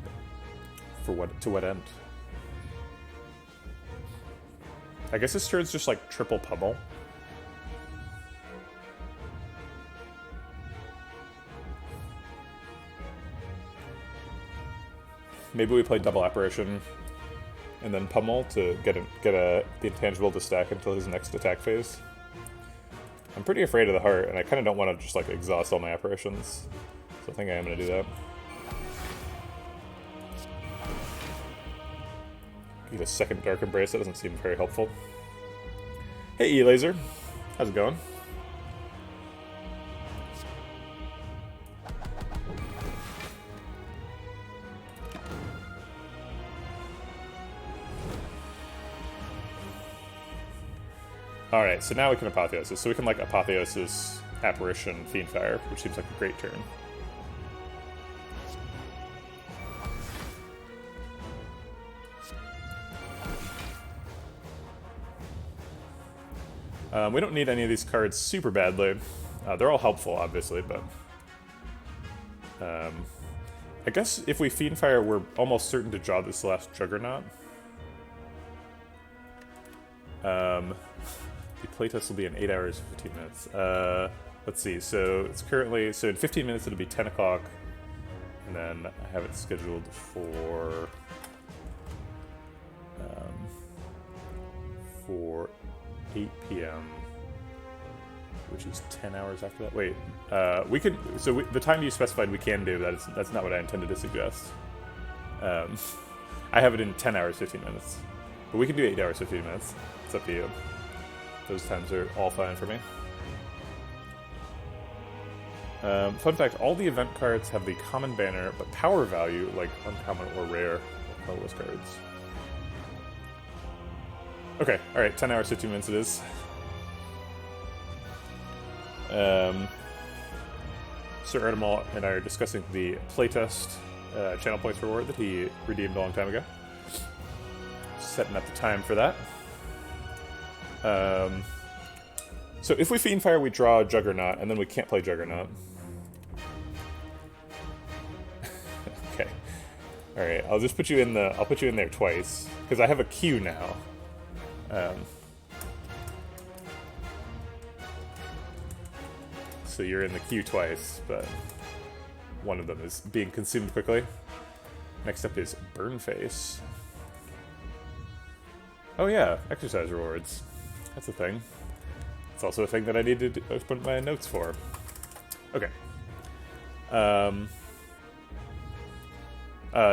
To what end? I guess this turn's just like triple pummel. Maybe we play double Apparition and then pummel to get the intangible to stack until his next attack phase. I'm pretty afraid of the Heart, and I kind of don't want to just like exhaust all my Apparitions. So I think I am going to do that. get a second Dark Embrace. That doesn't seem very helpful. Hey, E-Laser. How's it going? Alright, so now we can Apotheosis. So we can, like, Apotheosis, Apparition, Fiendfire, which seems like a great turn. We don't need any of these cards super badly. They're all helpful, obviously, but... I guess if we Fiendfire, we're almost certain to draw this last Juggernaut. The playtest will be in 8 hours and 15 minutes. Let's see, so it's currently... So in 15 minutes it'll be 10 o'clock, and then I have it scheduled for 8 p.m., which is 10 hours after that. Wait, we could... So the time you specified we can do, that's not what I intended to suggest. I have it in 10 hours, 15 minutes. But we can do 8 hours, 15 minutes. It's up to you. Those times are all fine for me. Fun fact, all the event cards have the common banner, but power value, like uncommon or rare, are colorless cards. Okay, alright, 10 hours, 15 minutes it is. Sir Artemal and I are discussing the playtest channel points reward that he redeemed a long time ago. Setting up the time for that. So if we Fiendfire, we draw a Juggernaut, and then we can't play Juggernaut. Okay. Alright, I'll just put you in I'll put you in there twice, because I have a queue now. So you're in the queue twice, but one of them is being consumed quickly. Next up is Burnface. Oh yeah, exercise rewards. That's a thing. It's also a thing that I need to open my notes for. Okay.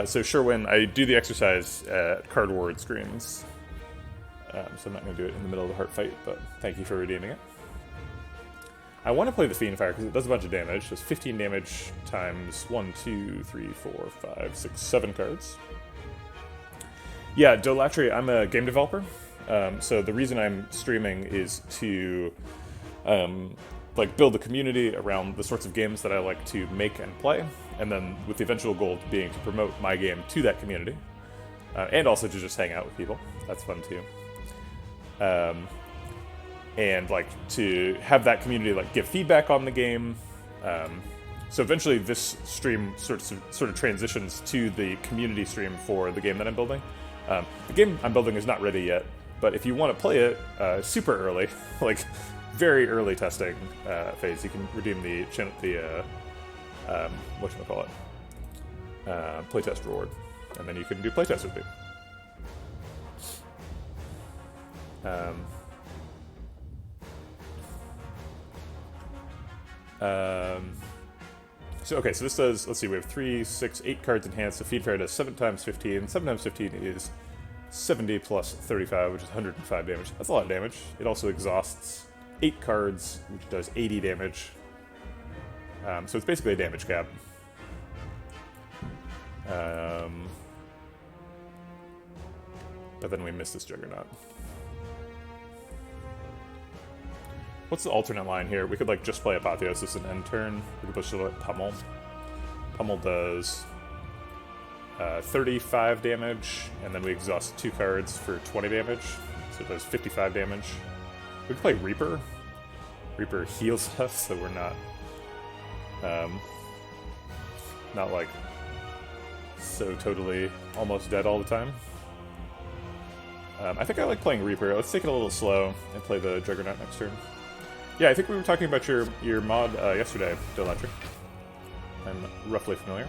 So Sherwin, I do the exercise at card ward screens. So I'm not going to do it in the middle of the heart fight, but thank you for redeeming it. I want to play the Fiendfire because it does a bunch of damage. It's 15 damage times 1, 2, 3, 4, 5, 6, 7 cards. Yeah, Dolatry, I'm a game developer. So the reason I'm streaming is to like build a community around the sorts of games that I like to make and play, and then with the eventual goal being to promote my game to that community, and also to just hang out with people. That's fun too. And like to have that community like give feedback on the game. So eventually this stream sort of transitions to the community stream for the game that I'm building. The game I'm building is not ready yet, but if you want to play it super early, like very early testing phase, you can redeem the whatchamacallit, playtest reward, and then you can do playtest with me. So okay, so this does, let's see, we have 3, 6, 8 cards in hand, so Fiendfire does 7 times 15. 7 times 15 is 70 plus 35, which is 105 damage. That's a lot of damage. It also exhausts 8 cards, which does 80 damage. So it's basically a damage cap. But then we missed this Juggernaut. What's the alternate line here? We could like just play Apotheosis and end turn. We could push to Pummel. Pummel does 35 damage, and then we exhaust 2 cards for 20 damage. So it does 55 damage. We could play Reaper. Reaper heals us, so we're not like so totally almost dead all the time. I think I like playing Reaper. Let's take it a little slow and play the Juggernaut next turn. Yeah, I think we were talking about your mod yesterday, Dolatry. I'm roughly familiar.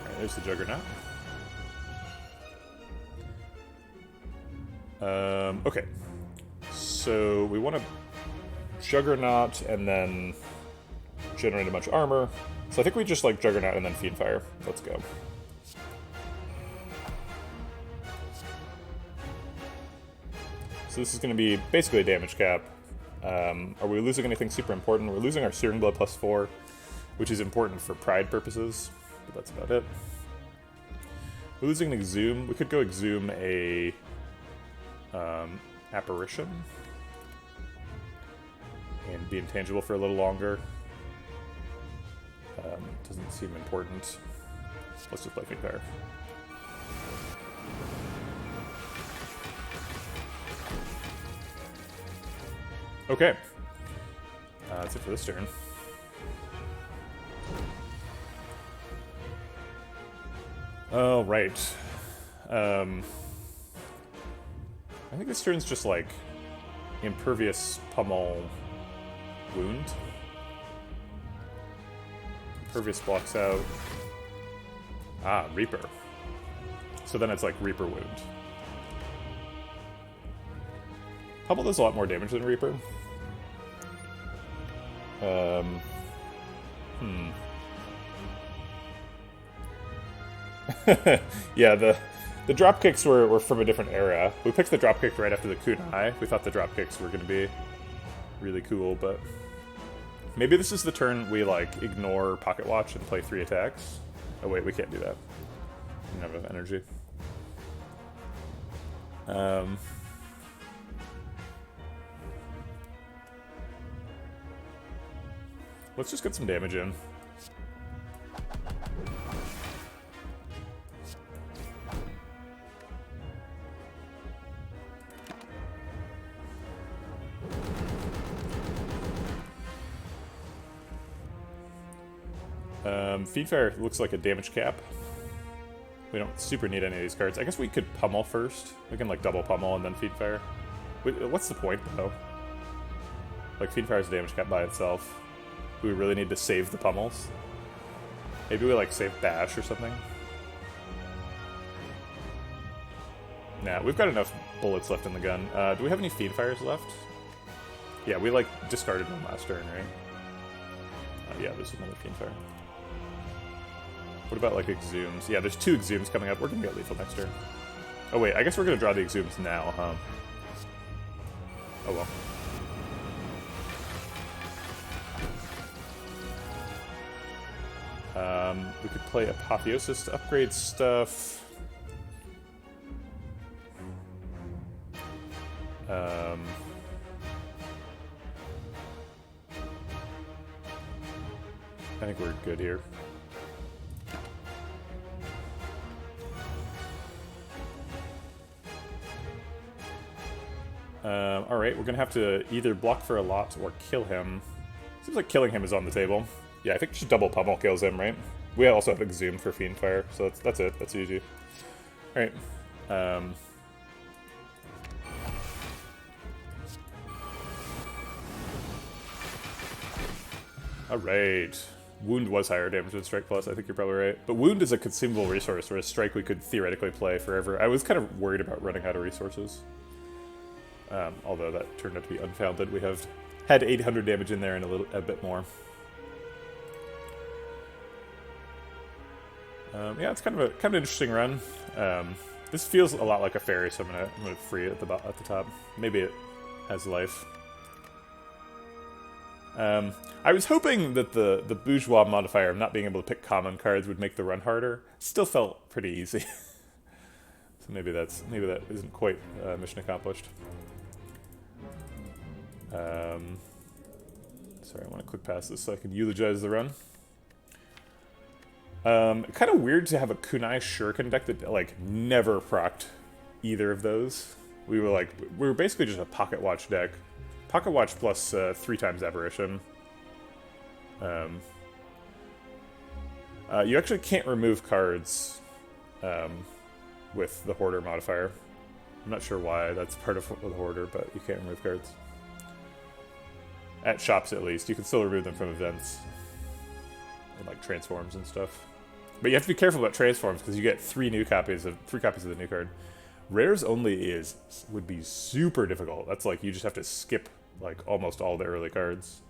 Alright, there's the Juggernaut. Okay. So we want to Juggernaut and then generate a bunch of armor. So I think we just like Juggernaut and then Fiendfire. Let's go. So this is going to be basically a damage cap. Are we losing anything super important? We're losing our Searing Blow +4, which is important for pride purposes, but that's about it. We're losing an Exhume. We could go Exhume a Apparition and be intangible for a little longer. Doesn't seem important. Let's just play Fiendfire. Okay. That's it for this turn. Oh, right. I think this turn's just like Impervious Pummel Wound. Impervious blocks out. Ah, Reaper. So then it's like Reaper Wound. Pummel does a lot more damage than Reaper. Yeah, the drop kicks were from a different era. We picked the drop kick right after the kunai. We thought the drop kicks were going to be really cool, but maybe this is the turn we like ignore Pocket Watch and play 3 attacks. Oh wait, we can't do that. We don't have enough energy. Let's just get some damage in. Fiendfire looks like a damage cap. We don't super need any of these cards. I guess we could pummel first. We can like double pummel and then Fiendfire. What's the point though? Like Fiendfire's a damage cap by itself. Do we really need to save the pummels? Maybe we like save Bash or something? Nah, we've got enough bullets left in the gun. Do we have any Fiendfires left? Yeah, we like discarded one last turn, right? Yeah, there's another Fiendfire. What about like Exhumes? Yeah, there's 2 Exhumes coming up. We're gonna get lethal next turn. Oh wait, I guess we're gonna draw the Exhumes now, huh? Oh well. We could play Apotheosis to upgrade stuff. I think we're good here. Alright, we're gonna have to either block for a lot or kill him. Seems like killing him is on the table. Yeah, I think just double pummel kills him, right? We also have Exhume for Fiendfire, so that's it. That's easy. Alright. Alright. Wound was higher damage than Strike Plus, I think you're probably right. But Wound is a consumable resource, whereas Strike we could theoretically play forever. I was kind of worried about running out of resources. Although that turned out to be unfounded. We have had 800 damage in there and a bit more. Yeah, it's kind of an interesting run. This feels a lot like a fairy, so I'm gonna free it at the top. Maybe it has life. I was hoping that the bourgeois modifier of not being able to pick common cards would make the run harder. Still felt pretty easy. So maybe that isn't quite mission accomplished. Sorry, I want to click past this so I can eulogize the run. Kind of weird to have a kunai shuriken deck that like never procced either of those. We were basically just a Pocket Watch deck. Pocket Watch plus 3 times Apparition. You actually can't remove cards with the Hoarder modifier. I'm not sure why that's part of the Hoarder, but you can't remove cards. At shops, at least. You can still remove them from events. And like transforms and stuff. But you have to be careful about transforms because you get 3 copies of the new card. Rares only would be super difficult. That's like you just have to skip like almost all the early cards.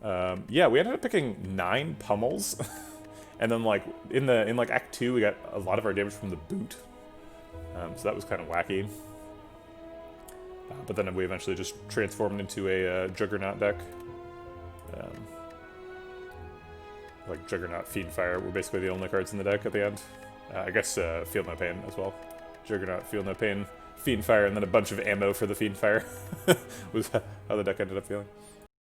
Yeah, we ended up picking 9 pummels, and then like in like Act 2 we got a lot of our damage from the boot, so that was kind of wacky. But then we eventually just transformed into a Juggernaut deck. Like Juggernaut, Fiendfire were basically the only cards in the deck at the end. I guess Feel No Pain as well. Juggernaut, Feel No Pain, Fiendfire, and then a bunch of ammo for the Fiendfire was how the deck ended up feeling.